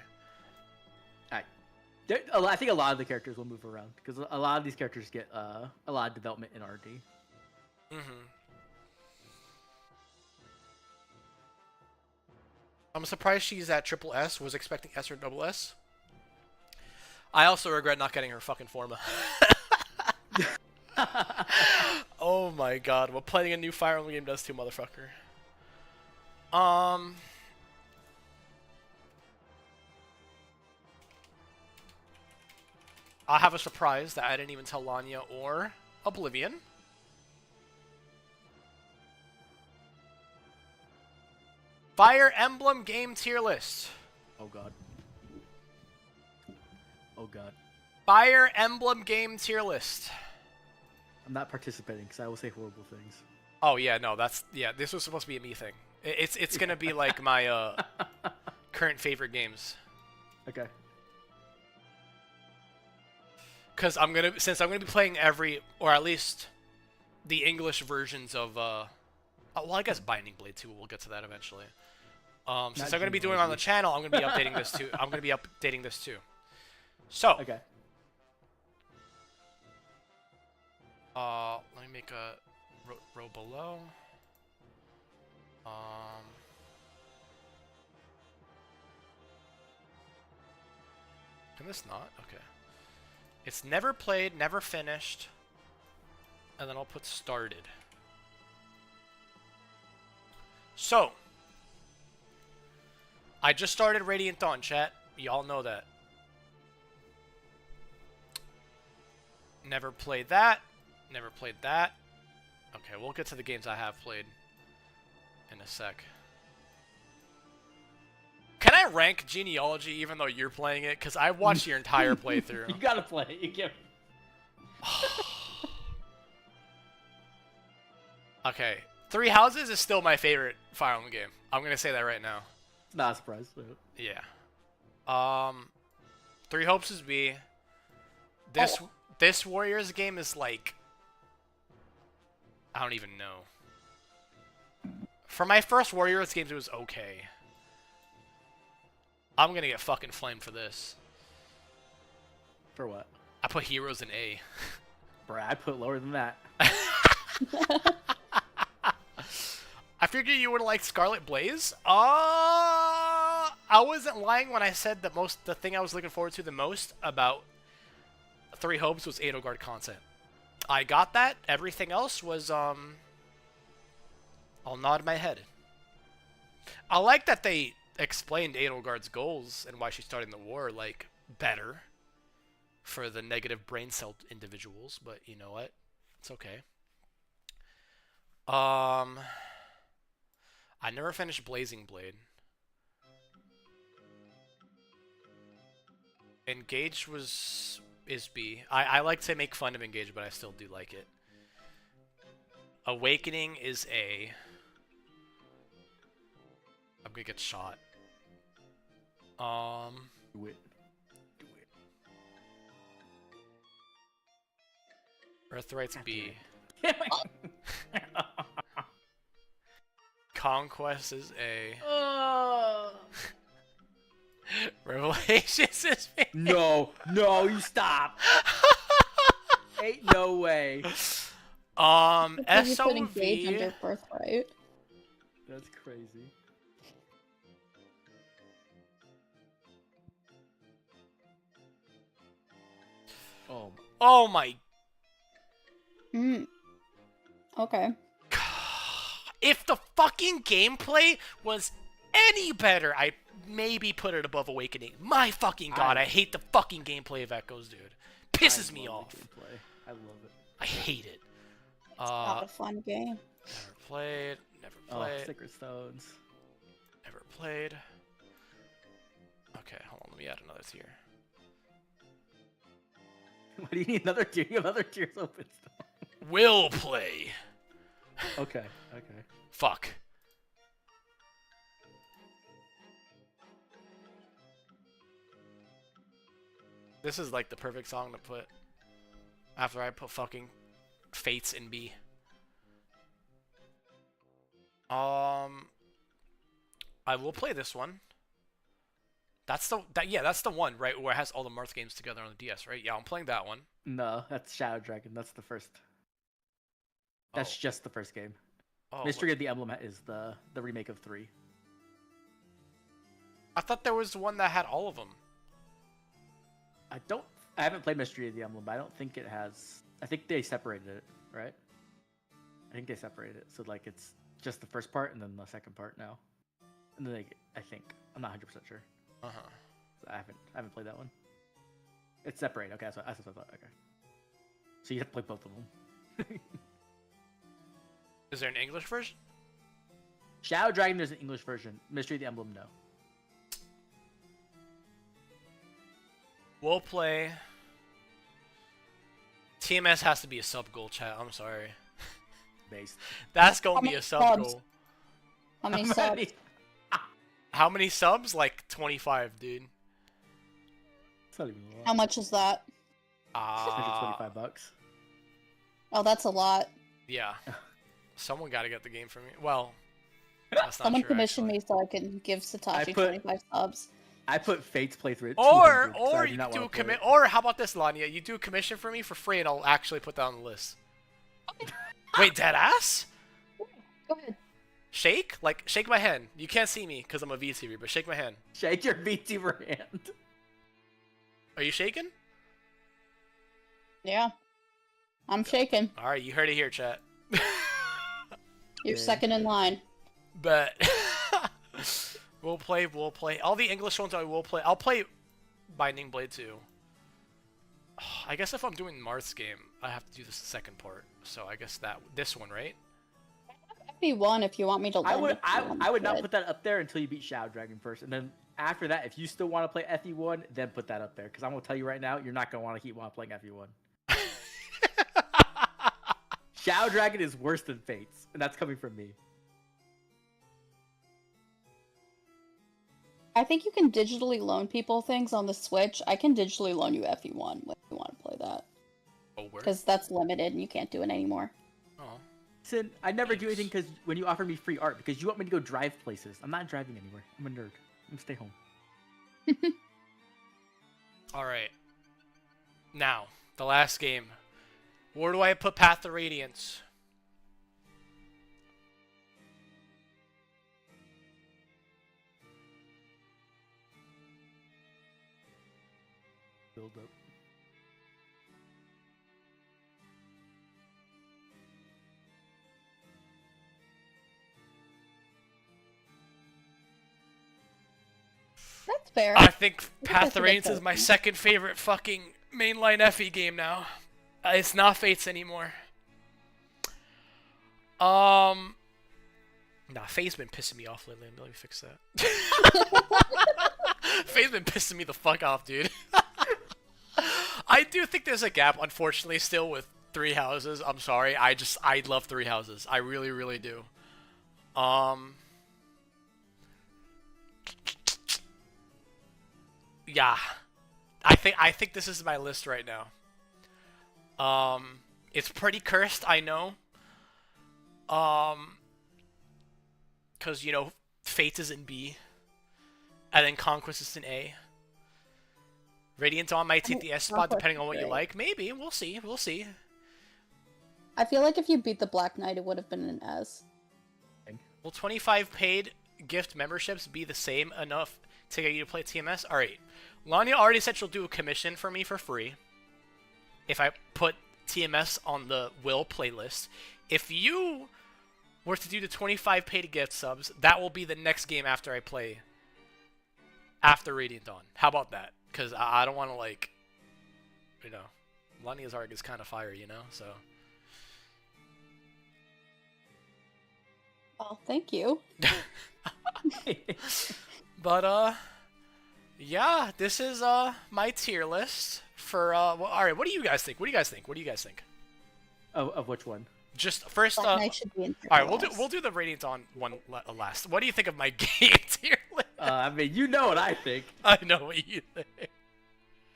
I think a lot of the characters will move around, because a lot of these characters get a lot of development in RD. Mm-hmm. I'm surprised she's at triple S. Was expecting S or double S. I also regret not getting her fucking Forma. Oh my god, what playing a new Fire Emblem game does to, motherfucker. I have a surprise that I didn't even tell Lanya or Oblivion. Fire Emblem game tier list. Oh god. Oh god. Fire Emblem game tier list. I'm not participating because I will say horrible things. Oh yeah, no, this was supposed to be a me thing. It's gonna be like my current favorite games. Okay. Because since I'm gonna be playing every, or at least the English versions of well, I guess Binding Blade 2. We'll get to that eventually. Since I'm gonna be doing it on the channel, I'm gonna be updating this too. I'm gonna be updating this too. So. Okay. Let me make a row below. Can this not? Okay. It's never played, never finished, and then I'll put started. So, I just started Radiant Dawn, chat. Y'all know that. Never played that. Never played that. Okay, we'll get to the games I have played in a sec. Can I rank Genealogy even though you're playing it? Because I watched your entire playthrough. You gotta play it. You can't... Okay. Three Houses is still my favorite Fire Emblem game. I'm going to say that right now. It's not a surprise. Yeah. Three Hopes is B. This Warriors game is like... I don't even know. For my first Warriors games, it was okay. I'm gonna get fucking flamed for this. For what? I put Heroes in A. Bruh, I put lower than that. I figured you would have liked Scarlet Blaze. I wasn't lying when I said that the thing I was looking forward to the most about Three Hopes was Edelgard content. I got that. Everything else was, I'll nod my head. I like that they explained Edelgard's goals and why she's starting the war, like, better for the negative brain cell individuals, but you know what? It's okay. I never finished Blazing Blade. Engage is B. I like to make fun of Engage, but I still do like it. Awakening is A. I'm gonna get shot. Do it. Earthright's B. Conquest is A. Revelations is me. No, you stop. Ain't no way. Because you SOV. put engage under birthright. That's crazy. Oh my. Okay. If the fucking gameplay was any better, I'd maybe put it above Awakening. My fucking god, I hate the fucking gameplay of Echoes, dude. Pisses me off. I love it. I hate it. It's not a fun game. Never played. Never played. Sacred Stones. Never played. Okay, hold on. Let me add another tier. Why do you need another tier? You have other tiers open still. Will play. Okay. Fuck. This is like the perfect song to put after I put fucking Fates in B. I will play this one. That's the one, right, where it has all the Marth games together on the DS, right? Yeah, I'm playing that one. No, that's Shadow Dragon. That's the first. That's just the first game. Oh, Mystery of the Emblem is the remake of 3. I thought there was one that had all of them. I haven't played Mystery of the Emblem, but I don't think it has. I think they separated it, right? I think they separated it, so like it's just the first part and then the second part now. And then I think I'm not 100% sure. So I haven't played that one. It's separated. Okay, that's what I thought. Okay. So you have to play both of them. Is there an English version? Shadow Dragon, there's an English version. Mystery of the Emblem, no. We'll play. TMS has to be a sub goal, chat. I'm sorry. Based. That's gonna be a sub goal. How many subs? How many subs? Like 25, dude. It's not even a lot. How much is that? $125. Oh, that's a lot. Yeah. Someone got to get the game for me. Well, that's not Someone true, commission actually. me so I can give Satoshi 25 subs. I put Fate's playthrough at 200, Or so I you not do a wanna play commit. it. Or how about this, Lania? You do a commission for me for free, and I'll actually put that on the list. Wait, dead ass? Go ahead. Shake? Like, shake my hand. You can't see me because I'm a VTuber, but shake my hand. Shake your VTuber hand. Are you shaking? Yeah. I'm shaking. All right, you heard it here, chat. You're second in line. But we'll play. All the English ones I will play. I'll play Binding Blade 2. I guess if I'm doing Marth's game, I have to do the second part. So I guess this one, right? FE1 if you want me to learn. I would not put that up there until you beat Shadow Dragon first, and then after that, if you still want to play FE1, then put that up there. Because I'm gonna tell you right now, you're not gonna want to keep playing FE1. Shadow Dragon is worse than Fates, and that's coming from me. I think you can digitally loan people things on the Switch. I can digitally loan you FE1 if you want to play that. Oh, where? Because that's limited and you can't do it anymore. Oh. Listen, I never do anything because when you offer me free art, because you want me to go drive places. I'm not driving anywhere. I'm a nerd. I'm gonna stay home. All right. Now, the last game. Where do I put Path of Radiance? Build up. That's fair. I think Path that's of a good Radiance is choice. my second favorite fucking mainline FE game now. It's not Fates anymore. Nah, Fate's been pissing me off lately. Let me fix that. Fate's been pissing me the fuck off, dude. I do think there's a gap, unfortunately, still with Three Houses. I'm sorry. I love Three Houses. I really, really do. Yeah. I think this is my list right now. It's pretty cursed, I know. Cause you know, Fate is in B, and then Conquest is in A. Radiant Dawn might take the S spot Conquest depending on is what you great. like. Maybe. We'll see. We'll see. I feel like if you beat the Black Knight, it would have been an S. Will 25 paid gift memberships be the same enough to get you to play TMS? Alright. Lanya already said she'll do a commission for me for free if I put TMS on the Will playlist. If you were to do the 25 paid gift subs, that will be the next game after I play after Radiant Dawn. How about that? Because I don't want to, like, you know, Lanya's arc is kind of fire, you know, so... Oh, thank you. But, yeah, this is, my tier list for, well, alright, what do you guys think? What do you guys think? What do you guys think? Of which one? Just first, Black Knight should be in alright, last. we'll do the Radiant Dawn one last. What do you think of my game tier list? I mean, you know what I think. I know what you think.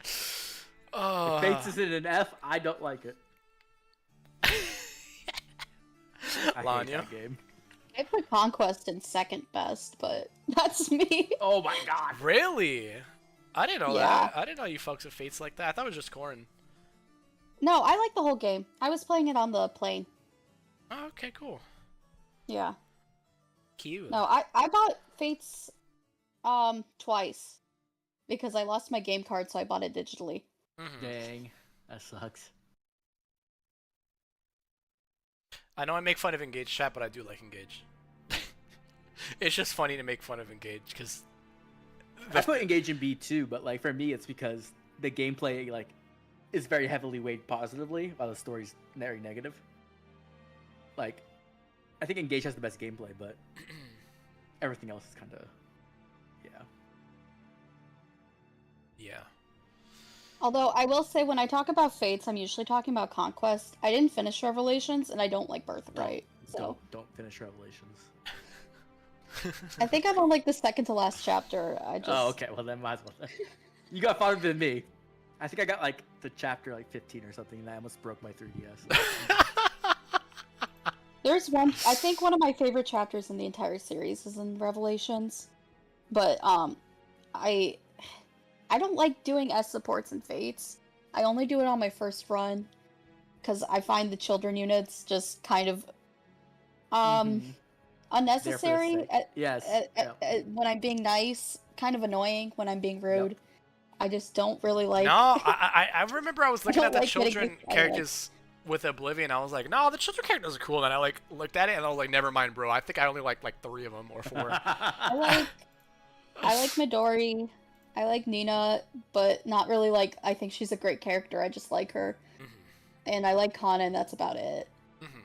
If Fates is in an F, I don't like it. I hate Lanya? that game. I put Conquest in second best, but that's me. Oh my god. Really? I didn't know Yeah. that. I didn't know you fucks with Fates like that. I thought it was just Corrin. No, I like the whole game. I was playing it on the plane. Oh, okay, cool. Yeah. Cute. No, I bought Fates twice because I lost my game card, so I bought it digitally. Mhm. Dang. That sucks. I know I make fun of Engage chat, but I do like Engage. It's just funny to make fun of Engage, because... I put Engage in B too, but like for me it's because the gameplay like is very heavily weighed positively while the story's very negative. Like I think Engage has the best gameplay, but everything else is kind of Yeah. Although I will say, when I talk about Fates, I'm usually talking about Conquest. I didn't finish Revelations, and I don't like Birthright. So Don't finish Revelations. I think I'm on like the second to last chapter. I just Oh, okay. Well, then might as well. You got farther than me. I think I got like the chapter like 15 or something, and I almost broke my 3DS. There's one. I think one of my favorite chapters in the entire series is in Revelations, but I don't like doing S supports and Fates. I only do it on my first run because I find the children units just kind of unnecessary. Yes. When I'm being nice, kind of annoying when I'm being rude. Yep. I just don't really like. No, I remember I was looking at the like children characters with Oblivion. I was like, no, the children characters are cool. And I like looked at it and I was like, never mind, bro. I think I only like 3 of them or 4. I like Midori. I like Nina, but not really like. I think she's a great character. I just like her, and I like Kana, and that's about it.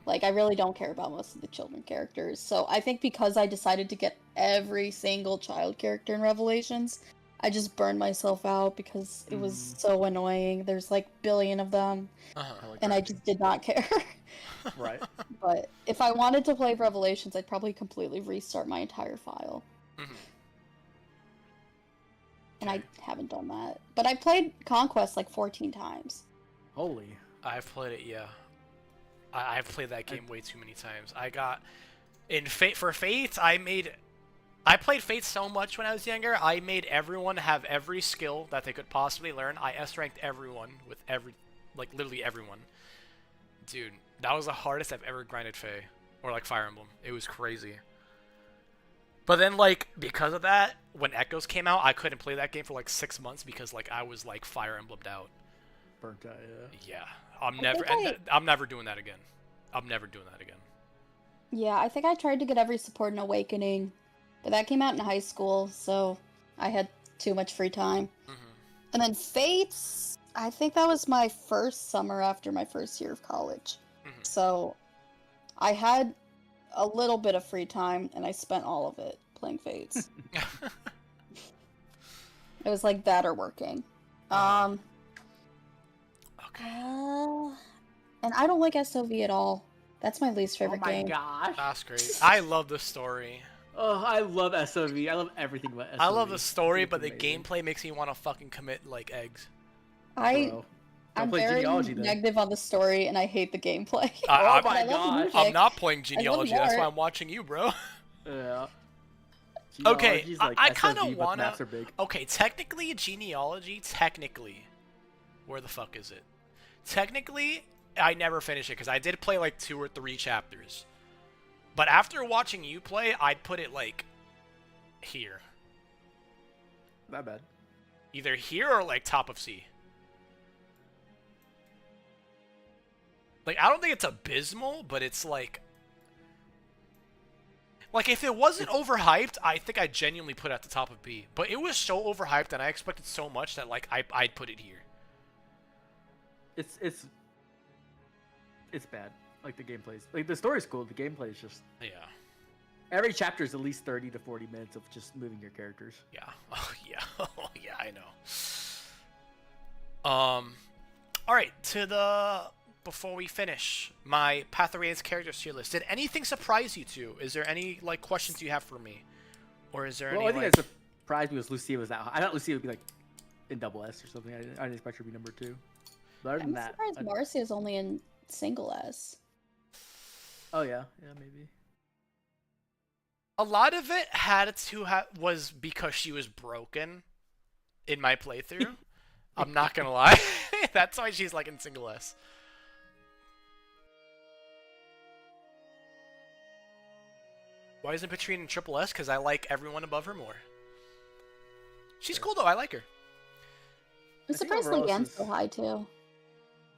Like, I really don't care about most of the children characters. So I think because I decided to get every single child character in Revelations, I just burned myself out because it was so annoying. There's like billion of them, and I just did not care. Right. But if I wanted to play Revelations, I'd probably completely restart my entire file. And I haven't done that. But I played Conquest like 14 times. Holy. I've played it, yeah. I've played that game way too many times. I got in for Fates. I played Fates so much when I was younger. I made everyone have every skill that they could possibly learn. I S ranked everyone with literally everyone. Dude, that was the hardest I've ever grinded Fae or like Fire Emblem. It was crazy. But then like because of that, when Echoes came out, I couldn't play that game for like 6 months because like I was like Fire Emblemed out. Burnt out, yeah. Yeah. I'm never doing that again. I'm never doing that again. Yeah, I think I tried to get every support in Awakening, but that came out in high school, so I had too much free time. And then Fates, I think that was my first summer after my first year of college. So I had a little bit of free time, and I spent all of it playing Fates. It was like that or working. And I don't like SOV at all. That's my least favorite game. Oh my gosh. That's great. I love the story. Oh, I love SOV. I love everything about SOV. I love the story, It's but the amazing. gameplay makes me want to fucking commit like eggs. I'm play very Genealogy, then. negative on the story, and I hate the gameplay. Oh But I my love the gosh. music. I'm not playing I love Genealogy. the That's why art. I'm watching you, bro. Yeah. Okay, Genealogy's like I kind SOV, of but wanna. maps are big. Okay, technically, genealogy. Technically, where the fuck is it? Technically, I never finished it because I did play like 2 or 3 chapters. But after watching you play, I'd put it like here. Not bad. Either here or like top of C. Like, I don't think it's abysmal, but it's like if it wasn't overhyped, I think I'd genuinely put it at the top of B. But it was so overhyped and I expected so much that like I'd put it here. It's bad. Like the gameplay's like the story's cool. The gameplay is just Yeah. every chapter is at least 30 to 40 minutes of just moving your characters. Yeah. Oh yeah. Oh yeah. I know. All right. Before we finish, my Path of Radiance characters tier list. Did anything surprise you two? Is there any like questions you have for me, or is there any? I think like... that surprised me was Lucia was that high. I thought Lucia would be like in double S or something. I didn't expect her to be number 2. But other than I'm that, surprised Marcia is only in single S. Oh yeah, maybe. A lot of it was because she was broken in my playthrough. I'm not gonna lie. That's why she's like in single S. Why isn't Petrine in triple S? Because I like everyone above her more. She's cool though. I like her. I'm surprised Leanne's so high too.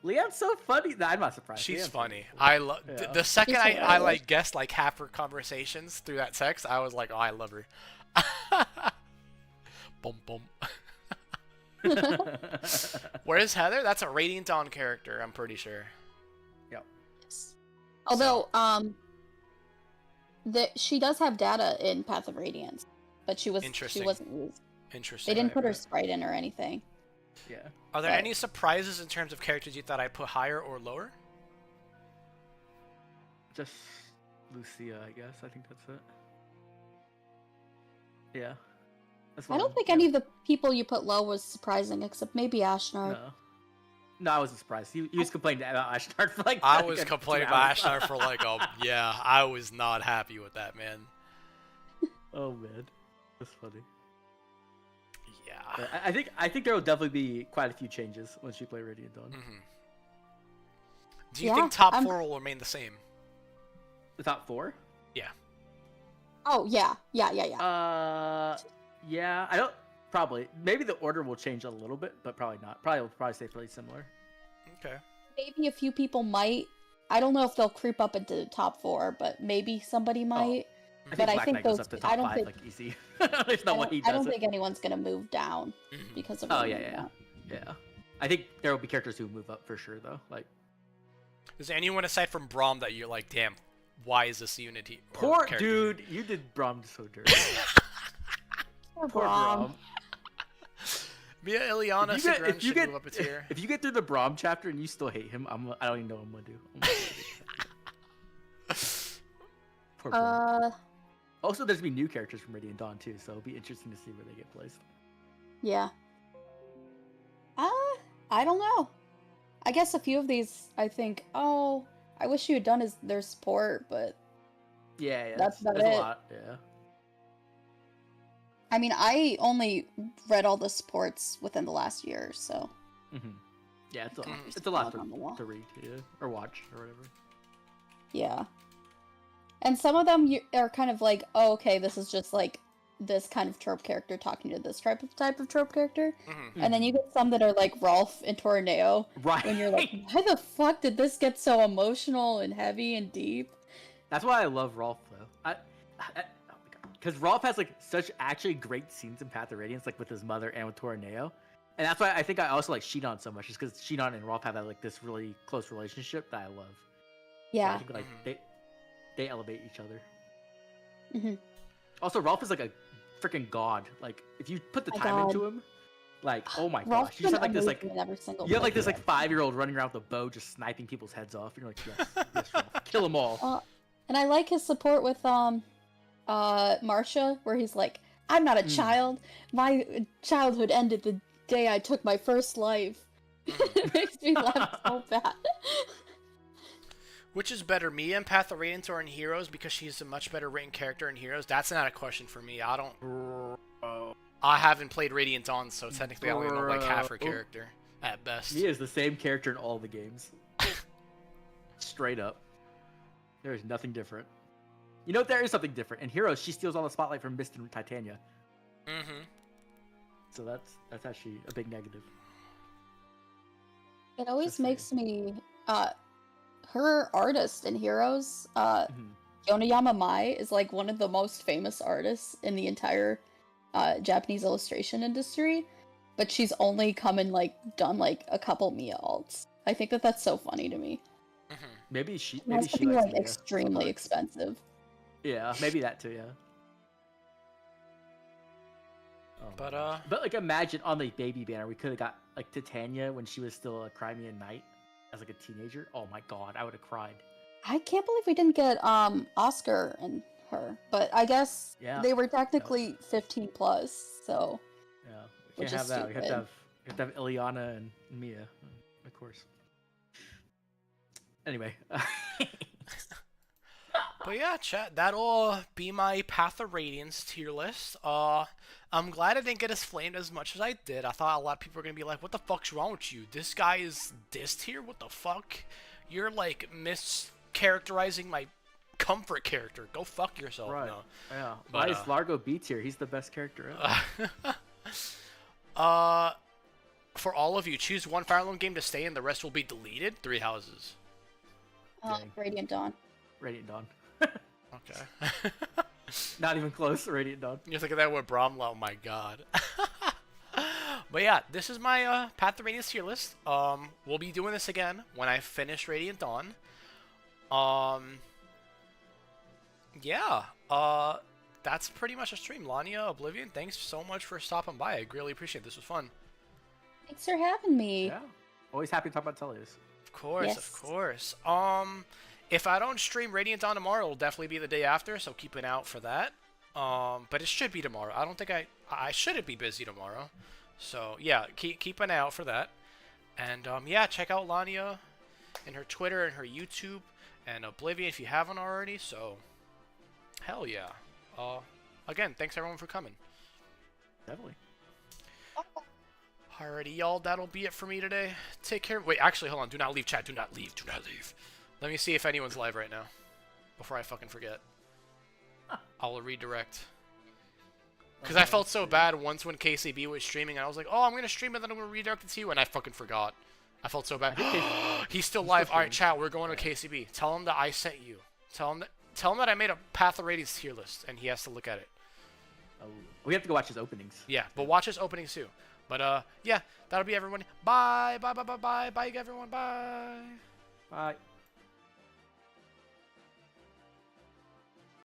Leanne's so funny. No, I'm not surprised. She's Leanne's funny. cool. I love the second I like guessed like half her conversations through that text. I was like, oh, I love her. Boom boom. Where's Heather? That's a Radiant Dawn character. I'm pretty sure. Yep. Although she does have data in Path of Radiance, but she wasn't used. Interesting. They didn't put her sprite in or anything. Yeah. Are there any surprises in terms of characters you thought I'd put higher or lower? Just Lucia, I guess. I think that's it. Yeah. I don't think any of the people you put low was surprising, except maybe Ashnard. No, I wasn't surprised. He was complaining about Ashnard for like. I was complaining about Ashnard for like yeah. I was not happy with that, man. Oh man, that's funny. Yeah. I think there will definitely be quite a few changes once you play Radiant Dawn. Mm-hmm. Do you think top 4 will remain the same? The top 4? Yeah. Oh yeah. Yeah. I don't. Probably. Maybe the order will change a little bit, but probably not. Will stay fairly similar. Okay. Maybe a few people might. I don't know if they'll creep up into the top 4, but maybe somebody might. But I think those. I don't think. Like easy. There's no way he does I don't think anyone's gonna move down because of. Oh yeah. I think there will be characters who move up for sure, though. Like. Is there anyone aside from Braum that you're like, damn, why is this unity? Poor dude, you did Braum so dirty. Poor Braum. Mia Ileana, if you get move up a tier. If you get through the Braum chapter and you still hate him, I don't even know what I'm gonna do. Poor Braum. Also, there's gonna be new characters from Radiant Dawn too, so it'll be interesting to see where they get placed. Yeah. I don't know. I guess a few of these, I think, I wish you had done their support, but yeah, that's about it. A lot, yeah. I mean, I only read all the supports within the last year, so. Mm-hmm. Yeah, it's a lot to read, yeah, or watch, or whatever. Yeah. And some of them are kind of like, oh, okay, this is just like this kind of trope character talking to this type of trope character. Mm-hmm. And then you get some that are like Rolf and Torneo. Right. When you're like, why the fuck did this get so emotional and heavy and deep? That's why I love Rolf, though. Oh my god. Because Rolf has like such actually great scenes in Path of Radiance, like with his mother and with Torneo. And that's why I think I also like Shinon so much, is because Shinon and Rolf have like this really close relationship that I love. Yeah. So I think like they elevate each other. Mm-hmm. Also, Rolf is like a freaking god. Like, if you put the time into him, like, oh my gosh, you just have like this like you have like this like 5-year-old running around with a bow just sniping people's heads off. And you're like, yes, Rolf, kill them all. And I like his support with Marcia, where he's like, I'm not a child. My childhood ended the day I took my first life. It makes me laugh so bad. Which is better, Mia in Path of Radiance or in Heroes? Because she's a much better written character in Heroes. That's not a question for me. I haven't played Radiant Dawn, so technically I only know like half her character at best. Mia is the same character in all the games. Straight up. There is nothing different. You know, there is something different. In Heroes, she steals all the spotlight from Mist and Titania. Mm-hmm. So that's actually a big negative. It always makes me her artist in Heroes, Yonayama Mai, is like one of the most famous artists in the entire Japanese illustration industry, but she's only come and like done like a couple Mia alts. I think that's so funny to me. Mm-hmm. Maybe she likes like Mia. Extremely expensive. Yeah, maybe that too. Yeah. Oh, but like imagine on the baby banner we could have got like Titania when she was still a Crimean knight as like a teenager. Oh my god, I would have cried. I can't believe we didn't get Oscar and her, but I guess they were technically 15 plus, so yeah, we can't have that. We have to have Ileana and Mia, of course. Anyway. But yeah, chat, that'll be my Path of Radiance tier list. I'm glad I didn't get as flamed as much as I did. I thought a lot of people were gonna be like, what the fuck's wrong with you? This guy is this tier? What the fuck? You're like mischaracterizing my comfort character. Go fuck yourself. Right. No. Yeah. Why is Largo B tier? He's the best character ever. For all of you, choose one Fire Emblem game to stay in. The rest will be deleted. 3 houses. Radiant Dawn. Radiant Dawn. Okay. Not even close. Radiant Dawn. You think of that with Bromla. Oh my god. But yeah, this is my Path of Radiance tier list. We'll be doing this again when I finish Radiant Dawn. Yeah. That's pretty much a stream. Lania, Oblivion, thanks so much for stopping by. I really appreciate it. This was fun. Thanks for having me. Yeah. Always happy to talk about Tellius. Of course, yes. Of course. If I don't stream Radiant Dawn tomorrow, it'll definitely be the day after, so keep an eye out for that. But it should be tomorrow. I don't think I shouldn't be busy tomorrow. So yeah, keep an eye out for that. And yeah, check out Lania and her Twitter and her YouTube and Oblivion if you haven't already. So hell yeah. Again, thanks everyone for coming. Definitely. Alrighty, y'all, that'll be it for me today. Take care. Wait, actually, hold on. Do not leave, chat. Do not leave. Do not leave. Let me see if anyone's live right now before I fucking forget. I'll redirect. Because I felt so bad once when KCB was streaming, and I was like, oh, I'm going to stream it, then I'm going to redirect it to you, and I fucking forgot. I felt so bad. He's still live. Alright, chat, we're going to KCB. Tell him that I sent you. Tell him that I made a Path of Radiance tier list, and he has to look at it. Oh, we have to go watch his openings. Yeah, but watch his openings too. But yeah, that'll be everyone. Bye, bye, bye, bye, bye, bye, everyone. Bye. Bye.